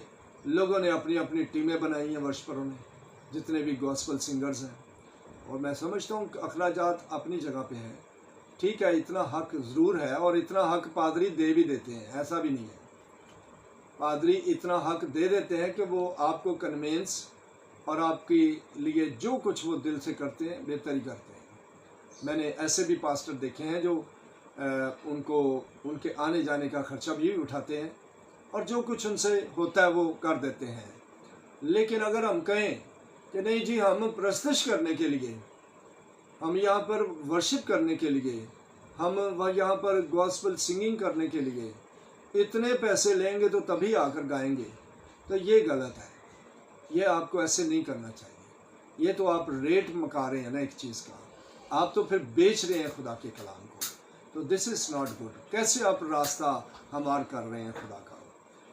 لوگوں نے اپنی اپنی ٹیمیں بنائی ہیں، ورشپروں نے، جتنے بھی گوسپل سنگرز ہیں، اور میں سمجھتا ہوں کہ اخراجات اپنی جگہ پہ ہیں، ٹھیک ہے، اتنا حق ضرور ہے، اور اتنا حق پادری دے بھی دیتے ہیں، ایسا بھی نہیں ہے۔ پادری اتنا حق دے دیتے ہیں کہ وہ آپ کو کنوینس اور آپ کے لیے جو کچھ وہ دل سے کرتے ہیں بہتری کرتے ہیں۔ میں نے ایسے بھی پاسٹر دیکھے ہیں جو ان کے آنے جانے کا خرچہ بھی اٹھاتے ہیں، اور جو کچھ ان سے ہوتا ہے وہ کر دیتے ہیں۔ لیکن اگر ہم کہیں کہ نہیں جی ہم پرستش کرنے کے لیے، ہم یہاں پر ورشپ کرنے کے لیے हम वह यहाँ पर गॉस्पल सिंगिंग करने के लिए इतने पैसे लेंगे तो तभी आकर गाएंगे, तो ये गलत है। ये आपको ऐसे नहीं करना चाहिए। ये तो आप रेट मका रहे हैं ना एक चीज़ का, आप तो फिर बेच रहे हैं खुदा के कलाम को, तो दिस इज़ नॉट गुड। कैसे आप रास्ता हमवार कर रहे हैं खुदा का।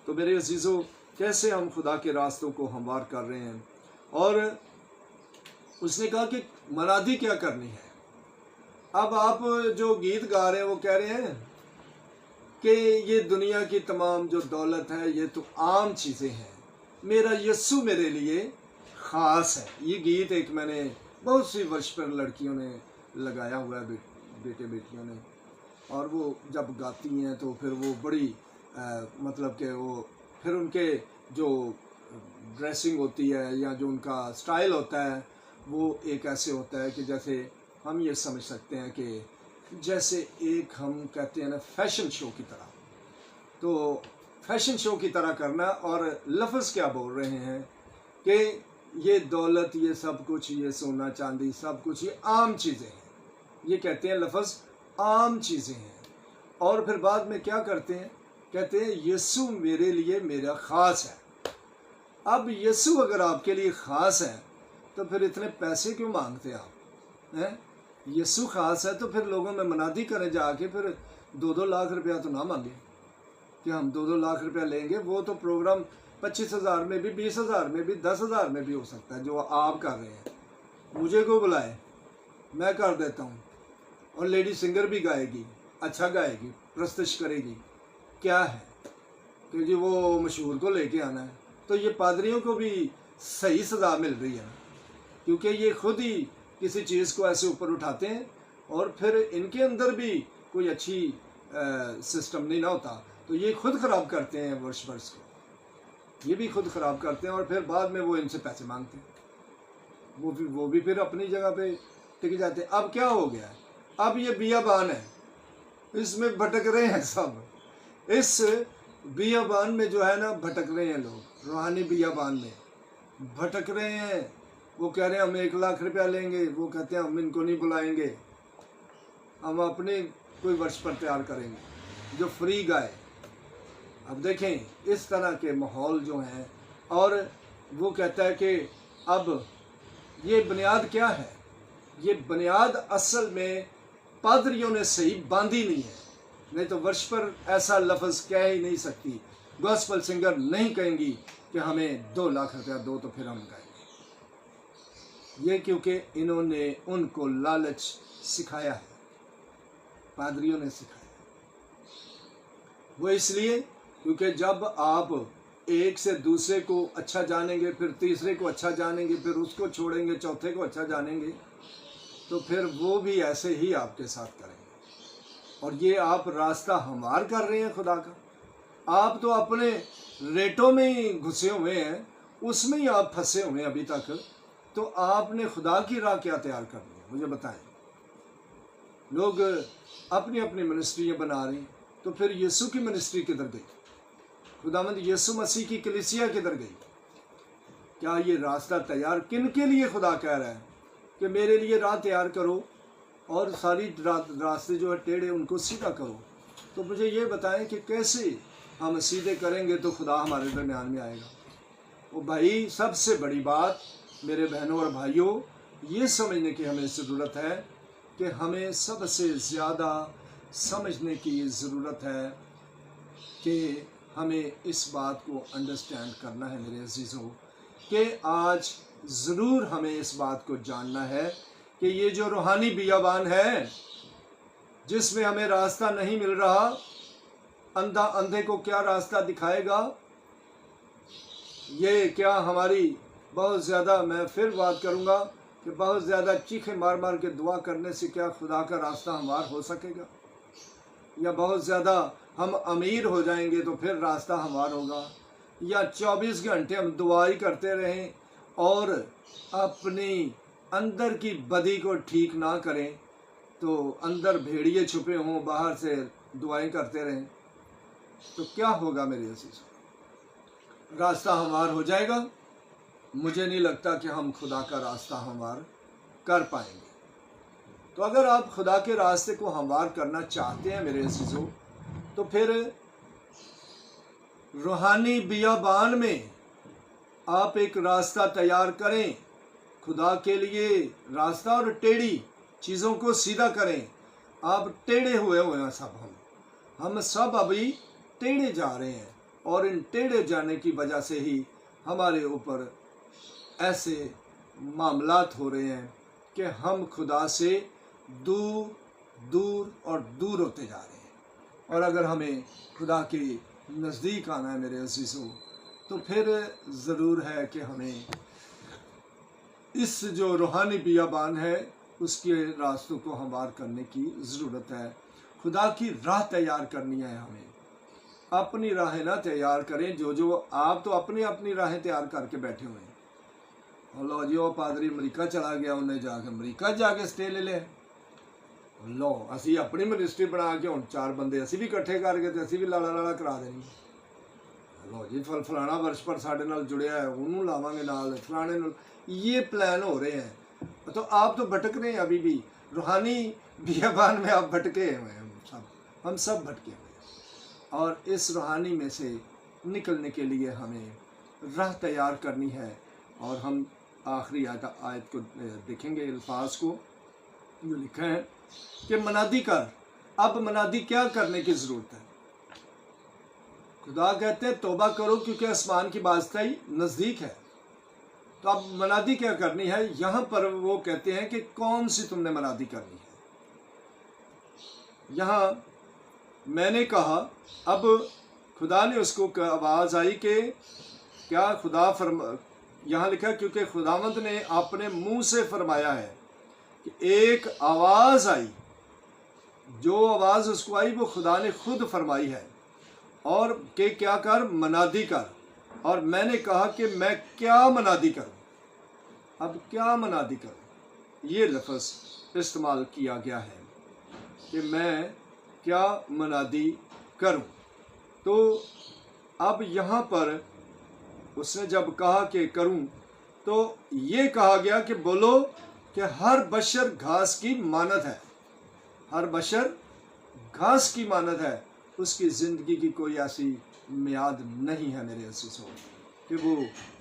तो मेरे अजीज़ों, कैसे हम खुदा के रास्तों को हमवार कर रहे हैं। और उसने कहा कि मनादी क्या करनी है। अब आप जो गीत गा रहे हैं वो कह रहे हैं कि ये दुनिया की तमाम जो दौलत है ये तो आम चीज़ें हैं, मेरा यस्सु मेरे लिए ख़ास है। ये गीत एक मैंने बहुत सी वर्ष पर लड़कियों ने लगाया हुआ है, बेटे बेटियों ने, और वो जब गाती हैं तो फिर वो बड़ी मतलब कि वो फिर उनके जो ड्रेसिंग होती है या जो उनका स्टाइल होता है वो एक ऐसे होता है कि जैसे हम ये समझ सकते हैं कि जैसे एक हम कहते हैं ना फैशन शो की तरह। तो फैशन शो की तरह करना, और लफ्ज़ क्या बोल रहे हैं कि ये दौलत, ये सब कुछ, ये सोना चांदी, सब कुछ ये आम चीज़ें हैं। ये कहते हैं लफ्ज़ आम चीज़ें हैं। और फिर बाद में क्या करते हैं, कहते हैं यीशु मेरे लिए मेरा ख़ास है। अब यीशु अगर आपके लिए ख़ास है तो फिर इतने पैसे क्यों मांगते आप हैं। यीशु ख़ास है तो फिर लोगों में मनादी करें जाके, फिर 2-2 लाख रुपया तो ना मांगे कि हम 2-2 लाख रुपया लेंगे। वो तो प्रोग्राम 25,000 में भी, 20,000 में भी, 10,000 में भी हो सकता है जो आप कर रहे हैं। मुझे को बुलाए, मैं कर देता हूँ। और लेडी सिंगर भी गाएगी, अच्छा गाएगी, प्रस्तुत करेगी। क्या है कि जी वो मशहूर को लेके आना है। तो ये पादरियों को भी सही सज़ा मिल रही है, क्योंकि ये खुद ही किसी चीज़ को ऐसे ऊपर उठाते हैं और फिर इनके अंदर भी कोई अच्छी सिस्टम नहीं ना होता, तो ये खुद ख़राब करते हैं वर्ष को, ये भी खुद ख़राब करते हैं और फिर बाद में वो इनसे पैसे मांगते हैं। वो भी फिर अपनी जगह पे टिक जाते हैं। अब क्या हो गया है, अब ये बियाबान है, इसमें भटक रहे हैं सब। इस बियाबान में जो है ना भटक रहे हैं लोग, रूहानी बियाबान में भटक रहे हैं। वो कह रहे हैं हम 1 लाख रुपया लेंगे, वो कहते हैं हम इनको नहीं बुलाएंगे, हम अपने कोई वर्ष पर तैयार करेंगे जो फ्री गाए। अब देखें इस तरह के माहौल जो हैं, और वो कहता है कि अब ये बुनियाद क्या है, ये बुनियाद असल में पादरियों ने सही बांधी नहीं है। नहीं तो वर्ष पर ऐसा लफ्ज़ कह ही नहीं सकती, गॉस्पल सिंगर नहीं कहेंगी कि हमें 2 लाख रुपया दो तो फिर हम गाएंगे। ये क्योंकि इन्होंने उनको लालच सिखाया है, पादरियों ने सिखाया। वो इसलिए क्योंकि जब आप एक से दूसरे को अच्छा जानेंगे, फिर तीसरे को अच्छा जानेंगे, फिर उसको छोड़ेंगे, चौथे को अच्छा जानेंगे, तो फिर वो भी ऐसे ही आपके साथ करेंगे। और ये आप रास्ता हमवार कर रहे हैं खुदा का। आप तो अपने रेटों में ही घुसे हुए हैं, उसमें ही आप फंसे हुए हैं अभी तक। तो आपने खुदा की राह क्या तैयार करनी है, मुझे बताएं। लोग अपनी अपनी मिनिस्ट्रियाँ बना रहे हैं, तो फिर यीशु की मिनिस्ट्री किधर गई, खुदावंद यीशु मसीह की कलीसिया किधर गई। क्या ये रास्ता तैयार किन के लिए खुदा कह रहा है कि मेरे लिए राह तैयार करो और सारी रास्ते जो है टेढ़े उनको सीधा करो। तो मुझे ये बताएं कि कैसे हम सीधे करेंगे तो खुदा हमारे दरम्यान में आएगा। वो भाई सबसे बड़ी बात मेरे बहनों और भाइयों, ये समझने की हमें ज़रूरत है कि हमें सबसे ज़्यादा समझने की ज़रूरत है कि हमें इस बात को अंडरस्टैंड करना है मेरे अजीज़ों, कि आज ज़रूर हमें इस बात को जानना है कि ये जो रूहानी बियाबान है जिसमें हमें रास्ता नहीं मिल रहा, अंधा अंधे को क्या रास्ता दिखाएगा। ये क्या हमारी बहुत ज़्यादा, मैं फिर बात करूँगा कि बहुत ज़्यादा चीखें मार मार के दुआ करने से क्या खुदा का रास्ता हमवार हो सकेगा, या बहुत ज़्यादा हम अमीर हो जाएंगे तो फिर रास्ता हमवार होगा, या 24 घंटे हम दुआ ही करते रहें और अपनी अंदर की बदी को ठीक ना करें, तो अंदर भेड़िए छुपे हों, बाहर से दुआएं करते रहें, तो क्या होगा मेरे अजीज़। रास्ता हमवार हो जाएगा। मुझे नहीं लगता कि हम खुदा का रास्ता हमवार कर पाएंगे। تو اگر آپ خدا کے راستے کو ہموار کرنا چاہتے ہیں میرے عزیزوں، تو پھر روحانی بیابان میں آپ ایک راستہ تیار کریں خدا کے لیے، راستہ، اور ٹیڑھی چیزوں کو سیدھا کریں۔ آپ ٹیڑھے ہوئے ہیں ہم سب ابھی ٹیڑھے جا رہے ہیں، اور ان ٹیڑھے جانے کی وجہ سے ہی ہمارے اوپر ایسے معاملات ہو رہے ہیں کہ ہم خدا سے دور دور اور دور ہوتے جا رہے ہیں۔ اور اگر ہمیں خدا کے نزدیک آنا ہے میرے عزیزوں، تو پھر ضرور ہے کہ ہمیں اس جو روحانی بیابان ہے اس کے راستوں کو ہموار کرنے کی ضرورت ہے۔ خدا کی راہ تیار کرنی ہے ہمیں، اپنی راہیں نہ تیار کریں۔ جو آپ تو اپنی راہیں تیار کر کے بیٹھے ہوئے ہیں۔ لو جی، وہ پادری امریکہ چلا گیا، انہیں جا کے امریکہ جا کے سٹے لے لے۔ لو اسی اپنی منسٹری بنا کے ہوں 4 بندے اسی بھی کٹھے کر کے اسی بھی لالا کرا دیں گے۔ لو جی فلانا ورش پر ساڈے نال جڑیا ہے، انہوں لاواں گے نال، فلانے نال، یہ پلان ہو رہے ہیں۔ تو آپ تو بھٹک رہے ہیں ابھی بھی روحانی بیابان میں، آپ بھٹکے ہوئے ہیں، ہم سب بھٹکے ہوئے ہیں۔ اور اس روحانی میں سے نکلنے کے لیے ہمیں راہ تیار کرنی ہے۔ اور ہم آخری آیت کو دیکھیں گے، الفاظ کو جو لکھا ہے کہ منادی کر۔ اب منادی کیا کرنے کی ضرورت ہے؟ خدا کہتے ہیں توبہ کرو کیونکہ آسمان کی بازتائی نزدیک ہے۔ تو اب منادی کیا کرنی ہے؟ یہاں پر وہ کہتے ہیں کہ کون سی تم نے منادی کرنی ہے۔ یہاں میں نے کہا، اب خدا نے اس کو آواز آئی کہ کیا یہاں لکھا کیونکہ خداوند نے اپنے منہ سے فرمایا ہے کہ ایک آواز آئی، جو آواز اس کو آئی وہ خدا نے خود فرمائی ہے، اور کہ کیا کر، منادی کر۔ اور میں نے کہا کہ میں کیا منادی کروں؟ اب کیا منادی کروں؟ یہ لفظ استعمال کیا گیا ہے کہ میں کیا منادی کروں۔ تو اب یہاں پر اس نے جب کہا کہ کروں، تو یہ کہا گیا کہ بولو کہ ہر بشر گھاس کی مانند ہے، ہر بشر گھاس کی مانند ہے، اس کی زندگی کی کوئی ایسی میعاد نہیں ہے میرے عزیزوں کہ وہ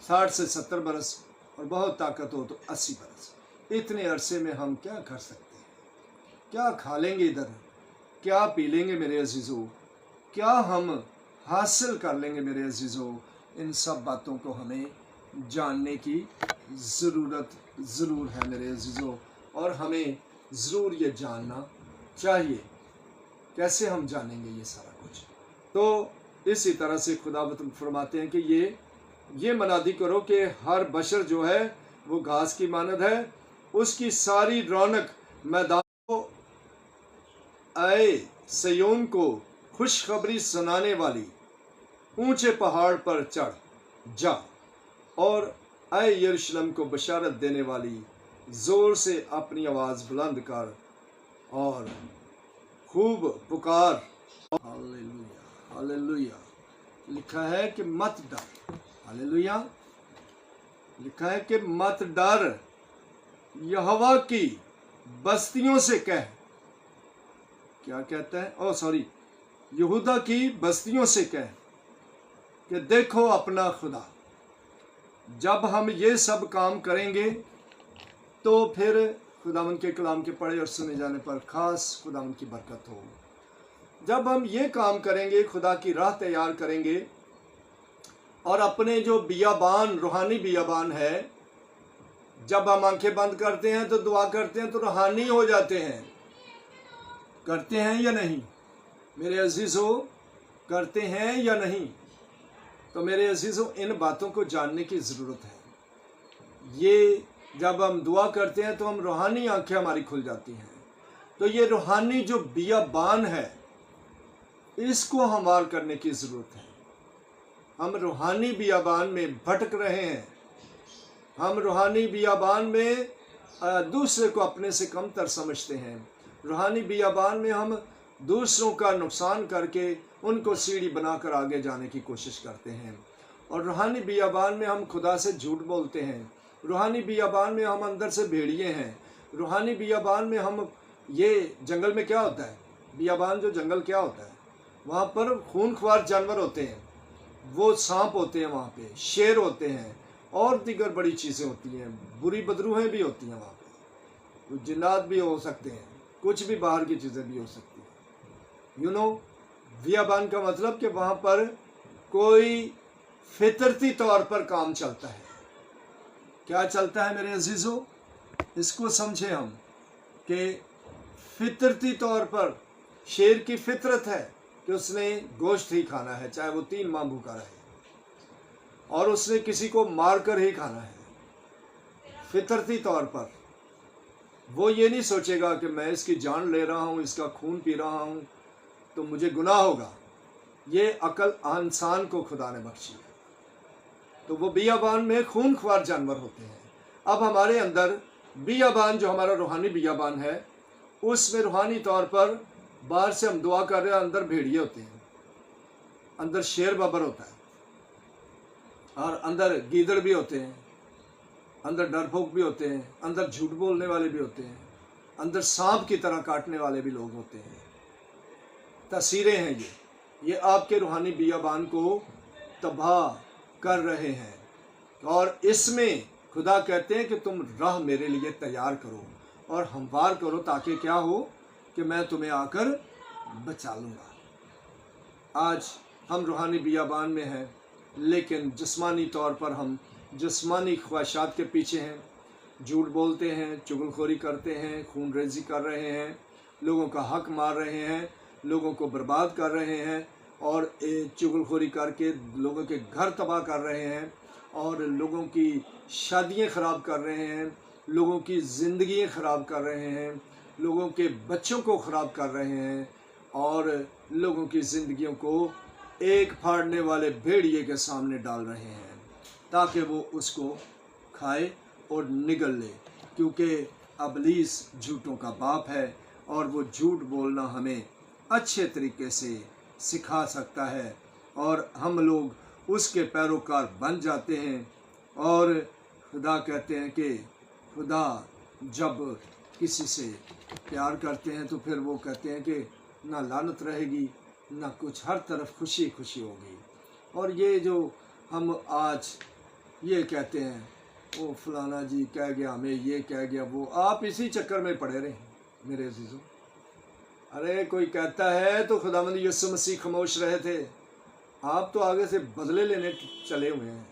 60 سے 70 برس اور بہت طاقت ہو تو 80 برس۔ اتنے عرصے میں ہم کیا کر سکتے ہیں؟ کیا کھا لیں گے ادھر، کیا پی لیں گے میرے عزیزوں، کیا ہم حاصل کر لیں گے میرے عزیزوں؟ ان سب باتوں کو ہمیں جاننے کی ضرورت ضرور ہے میرے عزیزوں، اور ہمیں ضرور یہ جاننا چاہیے۔ کیسے ہم جانیں گے یہ سارا کچھ؟ تو اسی طرح سے خدا فرماتے ہیں کہ یہ منادی کرو کہ ہر بشر جو ہے وہ گھاس کی مانند ہے، اس کی ساری رونق میدان کو، اے سیون کو خوشخبری سنانے والی اونچے پہاڑ پر چڑھ جا، اور اے یروشلم کو بشارت دینے والی زور سے اپنی آواز بلند کر اور خوب پکار۔ Hallelujah hallelujah. لکھا ہے کہ مت ڈر، ہاللویا، لکھا ہے کہ مت ڈر، یہوہ کی بستیوں سے کہہ، کیا کہتا ہے؟ یہودا کی بستیوں سے کہہ کہ دیکھو اپنا خدا۔ جب ہم یہ سب کام کریں گے تو پھر خداوند کے کلام کے پڑھے اور سنے جانے پر خاص خداوند کی برکت ہو۔ جب ہم یہ کام کریں گے، خدا کی راہ تیار کریں گے، اور اپنے جو بیابان، روحانی بیابان ہے، جب ہم آنکھیں بند کرتے ہیں تو دعا کرتے ہیں تو روحانی ہو جاتے ہیں۔ کرتے ہیں یا نہیں میرے عزیزوں؟ کرتے ہیں یا نہیں؟ تو میرے عزیزوں ان باتوں کو جاننے کی ضرورت ہے۔ یہ جب ہم دعا کرتے ہیں تو ہم روحانی آنکھیں ہماری کھل جاتی ہیں۔ تو یہ روحانی جو بیابان ہے اس کو ہموار کرنے کی ضرورت ہے۔ ہم روحانی بیابان میں بھٹک رہے ہیں، ہم روحانی بیابان میں دوسرے کو اپنے سے کم تر سمجھتے ہیں، روحانی بیابان میں ہم دوسروں کا نقصان کر کے ان کو سیڑھی بنا کر آگے جانے کی کوشش کرتے ہیں، اور روحانی بیابان میں ہم خدا سے جھوٹ بولتے ہیں، روحانی بیابان میں ہم اندر سے بھیڑیے ہیں، روحانی بیابان میں ہم یہ جنگل میں کیا ہوتا ہے؟ بیابان جو جنگل کیا ہوتا ہے؟ وہاں پر خونخوار جانور ہوتے ہیں، وہ سانپ ہوتے ہیں، وہاں پہ شیر ہوتے ہیں اور دیگر بڑی چیزیں ہوتی ہیں، بری بدروہیں بھی ہوتی ہیں وہاں پہ، جنات بھی ہو سکتے ہیں، کچھ بھی باہر کی چیزیں بھی ہو سکتی ہیں۔ بیابان کا مطلب کہ وہاں پر کوئی فطرتی طور پر کام چلتا ہے۔ کیا چلتا ہے میرے عزیزو؟ اس کو سمجھے ہم کہ فطرتی طور پر شیر کی فطرت ہے کہ اس نے گوشت ہی کھانا ہے، چاہے وہ 3 ماہ بھوکا رہے، اور اس نے کسی کو مار کر ہی کھانا ہے۔ فطرتی طور پر وہ یہ نہیں سوچے گا کہ میں اس کی جان لے رہا ہوں، اس کا خون پی رہا ہوں تو مجھے گناہ ہوگا۔ یہ عقل انسان کو خدا نے بخشی ہے۔ تو وہ بیابان میں خونخوار جانور ہوتے ہیں۔ اب ہمارے اندر بیابان جو ہمارا روحانی بیابان ہے، اس میں روحانی طور پر باہر سے ہم دعا کر رہے ہیں، اندر بھیڑیے ہوتے ہیں، اندر شیر ببر ہوتا ہے، اور اندر گیدڑ بھی ہوتے ہیں، اندر ڈرپھوک بھی ہوتے ہیں، اندر جھوٹ بولنے والے بھی ہوتے ہیں، اندر سانپ کی طرح کاٹنے والے بھی لوگ ہوتے ہیں۔ تصویریں ہیں یہ آپ کے روحانی بیابان کو تباہ کر رہے ہیں، اور اس میں خدا کہتے ہیں کہ تم راہ میرے لیے تیار کرو اور ہموار کرو، تاکہ کیا ہو کہ میں تمہیں آ کر بچا لوں گا۔ آج ہم روحانی بیابان میں ہیں، لیکن جسمانی طور پر ہم جسمانی خواہشات کے پیچھے ہیں، جھوٹ بولتے ہیں، چغلخوری کرتے ہیں، خون ریزی کر رہے ہیں، لوگوں کا حق مار رہے ہیں، لوگوں کو برباد کر رہے ہیں، اور چغلخوری کر کے لوگوں کے گھر تباہ کر رہے ہیں، اور لوگوں کی شادیاں خراب کر رہے ہیں، لوگوں کی زندگیاں خراب کر رہے ہیں، لوگوں کے بچوں کو خراب کر رہے ہیں، اور لوگوں کی زندگیوں کو ایک پھاڑنے والے بھیڑیے کے سامنے ڈال رہے ہیں تاکہ وہ اس کو کھائے اور نگل لے، کیونکہ ابلیس جھوٹوں کا باپ ہے، اور وہ جھوٹ بولنا ہمیں اچھے طریقے سے سکھا سکتا ہے، اور ہم لوگ اس کے پیروکار بن جاتے ہیں۔ اور خدا کہتے ہیں کہ خدا جب کسی سے پیار کرتے ہیں تو پھر وہ کہتے ہیں کہ نہ لعنت رہے گی نہ کچھ، ہر طرف خوشی خوشی ہوگی۔ اور یہ جو ہم آج یہ کہتے ہیں وہ فلانا جی کہہ گیا، ہمیں یہ کہہ گیا، وہ آپ اسی چکر میں پڑے رہے ہیں میرے عزیزوں۔ ارے کوئی کہتا ہے تو خداوند یسوع مسیح خاموش رہے تھے، آپ تو آگے سے بدلے لینے چلے ہوئے ہیں۔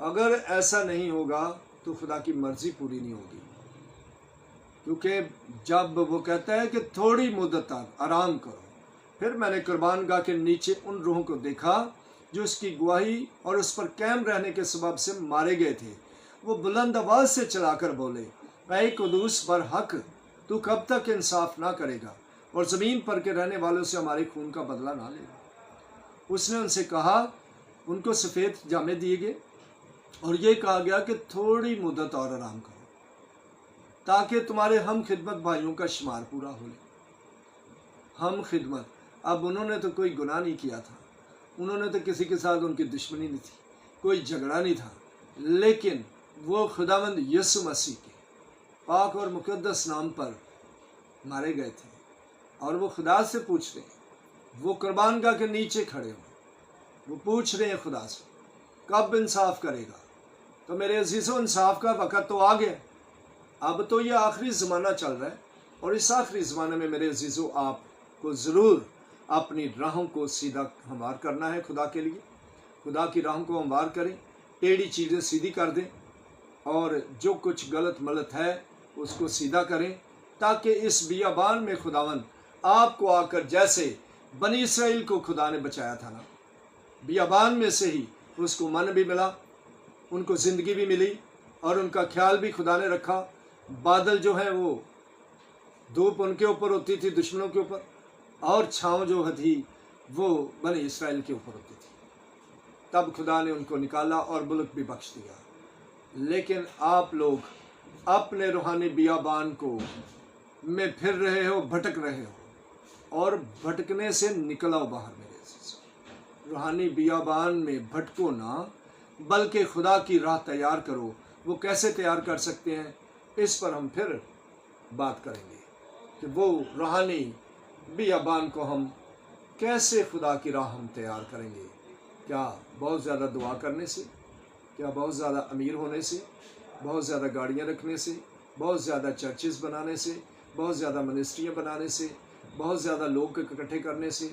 اگر ایسا نہیں ہوگا تو خدا کی مرضی پوری نہیں ہوگی، کیونکہ جب وہ کہتا ہے کہ تھوڑی مدت تک آرام کرو، پھر میں نے قربان گاہ کے نیچے ان روحوں کو دیکھا جو اس کی گواہی اور اس پر قائم رہنے کے سبب سے مارے گئے تھے۔ وہ بلند آواز سے چلا کر بولے، اے قدوس برحق، تو کب تک انصاف نہ کرے گا اور زمین پر کے رہنے والوں سے ہمارے خون کا بدلہ نہ لے گا؟ اس نے ان سے کہا، ان کو سفید جامے دیے گئے اور یہ کہا گیا کہ تھوڑی مدت اور آرام کرو تاکہ تمہارے ہم خدمت بھائیوں کا شمار پورا ہو لے۔ ہم خدمت، اب انہوں نے تو کوئی گناہ نہیں کیا تھا، انہوں نے تو کسی کے ساتھ ان کی دشمنی نہیں تھی، کوئی جھگڑا نہیں تھا، لیکن وہ خداوند یسوع مسیح کے پاک اور مقدس نام پر مارے گئے تھے، اور وہ خدا سے پوچھ رہے ہیں، وہ قربان گاہ کے نیچے کھڑے ہوئے، وہ پوچھ رہے ہیں خدا سے کب انصاف کرے گا؟ تو میرے عزیزوں، انصاف کا وقت تو آ گیا، اب تو یہ آخری زمانہ چل رہا ہے، اور اس آخری زمانے میں میرے عزیزوں آپ کو ضرور اپنی راہوں کو سیدھا ہموار کرنا ہے۔ خدا کے لیے خدا کی راہوں کو ہموار کریں، ٹیڑھی چیزیں سیدھی کر دیں، اور جو کچھ غلط ملت ہے اس کو سیدھا کریں، تاکہ اس بیابان میں خداوند آپ کو آ کر، جیسے بنی اسرائیل کو خدا نے بچایا تھا نا، بیابان میں سے ہی اس کو من بھی ملا، ان کو زندگی بھی ملی، اور ان کا خیال بھی خدا نے رکھا۔ بادل جو ہیں وہ دھوپ ان کے اوپر ہوتی تھی، دشمنوں کے اوپر، اور چھاؤں جو تھی وہ بنی اسرائیل کے اوپر ہوتی تھی۔ تب خدا نے ان کو نکالا اور ملک بھی بخش دیا۔ لیکن آپ لوگ اپنے روحانی بیابان کو میں پھر رہے ہو، بھٹک رہے ہو، اور بھٹکنے سے نکل آؤ باہر میرے عزیز۔ روحانی بیابان میں بھٹکو نہ، بلکہ خدا کی راہ تیار کرو۔ وہ کیسے تیار کر سکتے ہیں، اس پر ہم پھر بات کریں گے۔ کہ وہ रूहानी बियाबान को हम कैसे खुदा की राह हम तैयार करेंगे। क्या बहुत ज़्यादा दुआ करने से, क्या बहुत ज़्यादा अमीर होने से, बहुत ज़्यादा गाड़ियाँ रखने से, बहुत ज़्यादा चर्चेस बनाने से, बहुत ज़्यादा मिनिस्ट्रियाँ बनाने से, बहुत ज़्यादा लोग इकट्ठे करने से,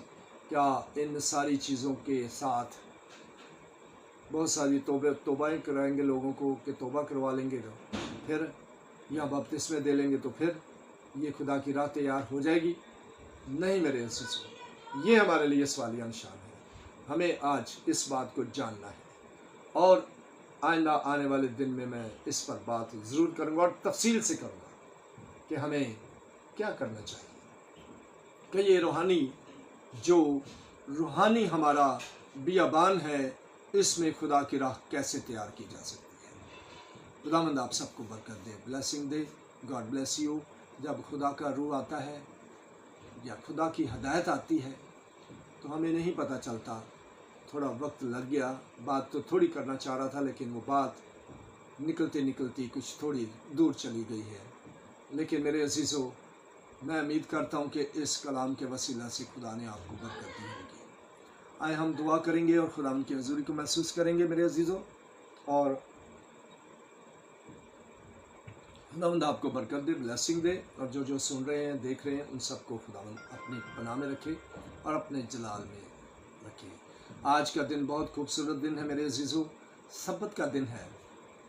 क्या इन सारी चीज़ों के साथ बहुत सारी तौबाएँ कराएंगे लोगों को कि तौबा करवा लेंगे तो फिर, या बपतिस्मे दे लेंगे तो फिर ये खुदा की राह तैयार हो जाएगी? नहीं मेरे अज़ीज़ों, ये हमारे लिए सवालिया निशान है। हमें आज इस बात को जानना है और आइंदा आने वाले दिन में मैं इस पर बात ज़रूर करूँगा और तफसील से करूँगा कि हमें क्या करना चाहिए कि ये रूहानी हमारा बियाबान है, इसमें खुदा की राह कैसे तैयार की जा सकती है। खुदावंद आप सबको बरकत दे, ब्लेसिंग दे। God bless you. जब खुदा का रूह आता है या खुदा की हदायत आती है तो हमें नहीं पता चलता, थोड़ा वक्त लग गया। बात तो थोड़ी करना चाह रहा था लेकिन वो बात निकलते निकलती कुछ थोड़ी दूर चली गई है। लेकिन मेरे अजीज़ों, मैं उम्मीद करता हूँ कि इस कलाम के वसीला से खुदा ने आपको बरकत दी होगी। आए हम दुआ करेंगे और खुदा की हज़ूरी को महसूस करेंगे मेरे अजीज़ों, और खुदावंद आपको बरकत दे, ब्लेसिंग दे। और जो सुन रहे हैं, देख रहे हैं, उन सबको खुदावंद अपनी पनाह में रखे और अपने जलाल में रखे। आज का दिन बहुत खूबसूरत दिन है मेरे अजीज़ों, सब्बत का दिन है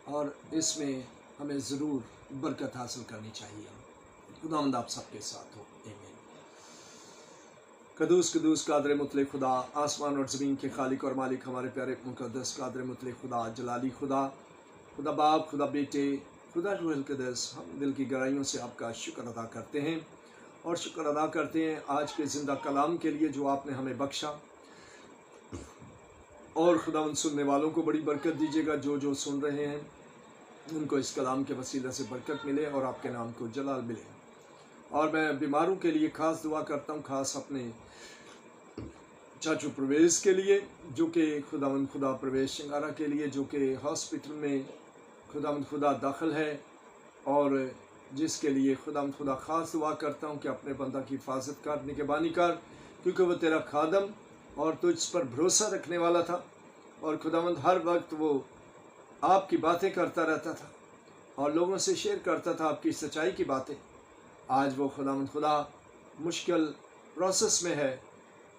और इसमें हमें ज़रूर बरकत हासिल करनी चाहिए। खुदावंद आप सबके साथ हो। आमीन। कदूस कदूस कादर मुतलक खुदा, आसमान और ज़मीन के खालिक और मालिक, हमारे प्यारे मुक़द्दस कादर मुतलक खुदा, जलाली खुदा, खुदा बाप, खुदा बेटे, खुदा रूहुल कुद्दस, हम दिल की गहराइयों से आपका शुक्र अदा करते हैं और शुक्र अदा करते हैं आज के ज़िंदा कलाम के लिए जो आपने हमें बख्शा। और खुदावंद सुनने वालों को बड़ी बरकत दीजिएगा, जो सुन रहे हैं उनको इस कलाम के वसीला से बरकत मिले और आपके नाम को जलाल मिले। और मैं बीमारों के लिए ख़ास दुआ करता हूँ, ख़ास अपने चाचू प्रवेश के लिए जो कि खुदावंद खुदा प्रवेश शिंगारा के लिए जो कि हॉस्पिटल में खुदावंद खुदा दाखिल है, और जिसके लिए खुदावंद खुदा ख़ास दुआ करता हूँ कि अपने बंदा की हिफाजत कर, निगहबानी कर, क्योंकि वो तेरा खादम और तुझ पर भरोसा रखने वाला था और खुदावंद हर वक्त वो आपकी बातें करता रहता था और लोगों से शेयर करता था आपकी सच्चाई की बातें। आज वो खुदावंद खुदा मुश्किल प्रोसेस में है।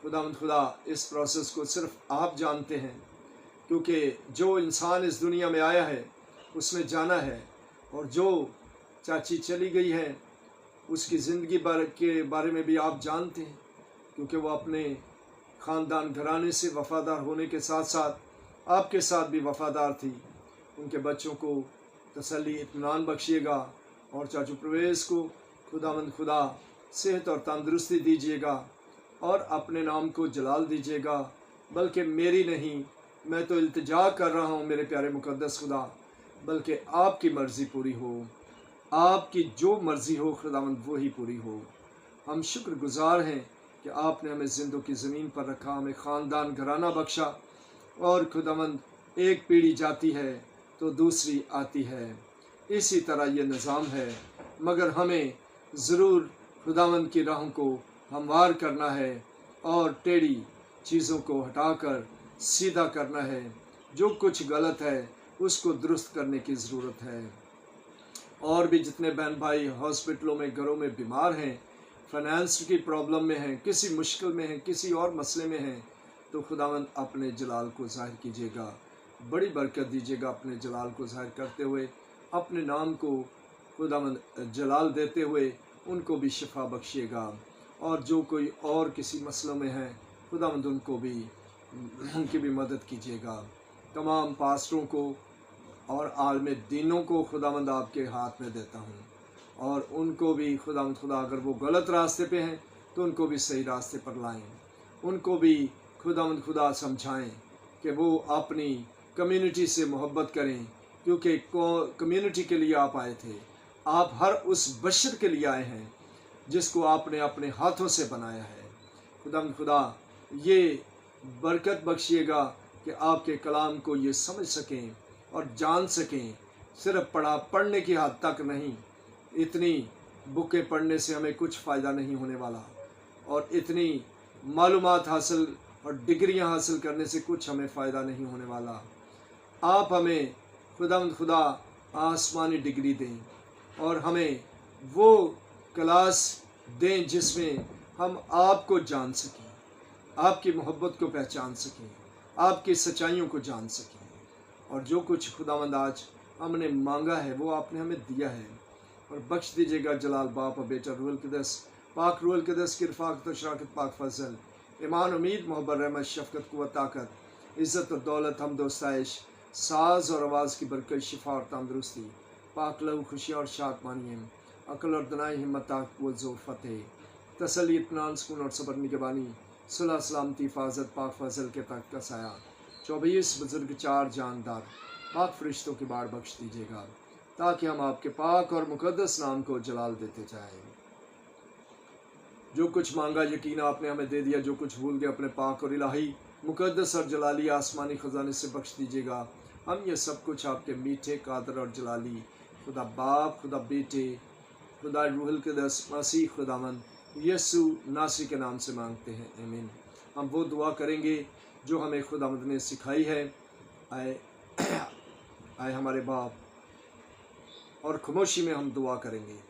खुदावंद खुदा इस प्रोसेस को सिर्फ आप जानते हैं, क्योंकि जो इंसान इस दुनिया में आया है उसने जाना है, और जो चाची चली गई है उसकी ज़िंदगी के बारे में भी आप जानते हैं, क्योंकि वो अपने ख़ानदान घराने से वफ़ादार होने के साथ साथ आपके साथ भी वफ़ादार थी। उनके बच्चों को तसल्ली इत्मीनान बख्शिएगा और चाचू प्रवेश को खुदावंद खुदा सेहत और तंदुरुस्ती दीजिएगा और अपने नाम को जलाल दीजिएगा। बल्कि मेरी नहीं, मैं तो इल्तिजा कर रहा हूँ मेरे प्यारे मुक़द्दस खुदा, बल्कि आपकी मर्ज़ी पूरी हो, आपकी जो मर्ज़ी हो खुदावंद वो ही पूरी हो। हम शुक्रगुज़ार हैं कि आपने हमें ज़िंदों की ज़मीन पर रखा, हमें ख़ानदान घराना बख्शा, और खुदावंद एक पीढ़ी जाती है तो दूसरी आती है, इसी तरह ये निज़ाम है। मगर हमें ज़रूर खुदावंद की राहों को हमवार करना है और टेढ़ी चीज़ों को हटाकर सीधा करना है। जो कुछ गलत है उसको दुरुस्त करने की ज़रूरत है। और भी जितने बहन भाई हॉस्पिटलों में, घरों में बीमार हैं, फाइनेंस की प्रॉब्लम में हैं, किसी मुश्किल में हैं, किसी और मसले में हैं, तो खुदावंद अपने जलाल को ज़ाहिर कीजिएगा, बड़ी बरकत दीजिएगा। अपने जलाल को ज़ाहिर करते हुए, अपने नाम को खुदावंद जलाल देते हुए उनको भी शिफा बख्शिएगा। और जो कोई और किसी मसलों में है खुदावंद उनकी भी मदद कीजिएगा। तमाम पास्टरों को और आलम दीनों को खुदावंद आपके हाथ में देता हूँ, और उनको भी खुदावंद खुदा अगर वो गलत रास्ते पे हैं तो उनको भी सही रास्ते पर लाएं। उनको भी खुदावंद खुदा समझाएं कि वो अपनी कम्युनिटी से मोहब्बत करें, क्योंकि कम्युनिटी के लिए आप आए थे। आप हर उस बशर के लिए आए हैं जिसको आपने अपने हाथों से बनाया है। खुदावंद खुदा ये बरकत बख्शिएगा कि आपके कलाम को ये समझ सकें और जान सकें, सिर्फ पढ़ने की हद तक नहीं, इतनी बुकें पढ़ने से हमें कुछ फ़ायदा नहीं होने वाला, और इतनी मालूमात हासिल और डिग्रियां हासिल करने से कुछ हमें फ़ायदा नहीं होने वाला। आप हमें खुदा आसमानी डिग्री दें और हमें वो क्लास दें जिसमें हम आपको जान सकें, आपकी मोहब्बत को पहचान सकें, आपकी सच्चाइयों को जान सकें। और जो कुछ खुदावंद आज हमने मांगा है वो आपने हमें दिया है, और बख्श दीजिएगा जलाल बाप और बेटा रूहुल कुद्दस, पाक रूहुल कुद्दस की रफ़ाक़त और शराकत, पाक फजल, ईमान, उम्मीद, मोहब्बत, रहमत, शफ़क़त, क़ुव्वत, ताकत, इज़्ज़त और दौलत, हम्द और स्तैश, साज़ और आवाज़ की बरकत, शिफा और तंदुरुस्ती, पाक लहू, खुशियाँ और शादमानी, अक़ल और दनाई, हिम्मत, ताक़त, क़ुव्वत, ज़ोर, फ़तेह, तसल्ली, इत्मीनान, सुकून और सब्र, निगहबानी, सुलह, सलामती, हिफ़ाज़त, पाक फजल के तख्त का साया, 24 बुजुर्ग, 4 जानदार, पाक फरिश्तों की बाढ़ बख्श दीजिएगा, ताकि हम आपके पाक और मुक़द्दस नाम को जलाल देते जाएं। जो कुछ मांगा यकीन आपने हमें दे दिया, जो कुछ भूल गए अपने पाक और इलाही मुक़द्दस और जलाली आसमानी ख़जाने से बख्श दीजिएगा। हम ये सब कुछ आपके मीठे, कादर और जलाली खुदा बाप, खुदा बेटे, खुदा रूहुल कुद्दस, मसीह खुदावंद यीशु नासरी के नाम से मांगते हैं, आमीन। हम वो दुआ करेंगे जो हमें खुदावंद ने सिखाई है। आए आए हमारे बाप, और खामोशी में हम दुआ करेंगे।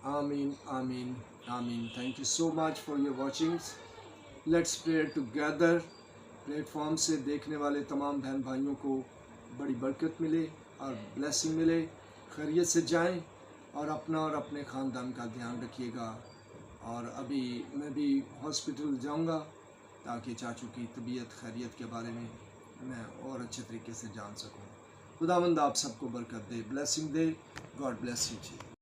Amen, amen, amen. Thank you so much for your watchings. Let's pray together. Platform से देखने वाले तमाम बहन भाइयों को बड़ी बरकत मिले और ब्लेसिंग मिले। खैरियत से जाएं और अपना और अपने ख़ानदान का ध्यान रखिएगा। और अभी मैं भी हॉस्पिटल जाऊंगा ताकि चाचू की तबीयत खैरियत के बारे में मैं और अच्छे तरीके से जान सकूं। खुदावंद आप सबको बरकत दे, ब्लेसिंग दे। God bless you ji.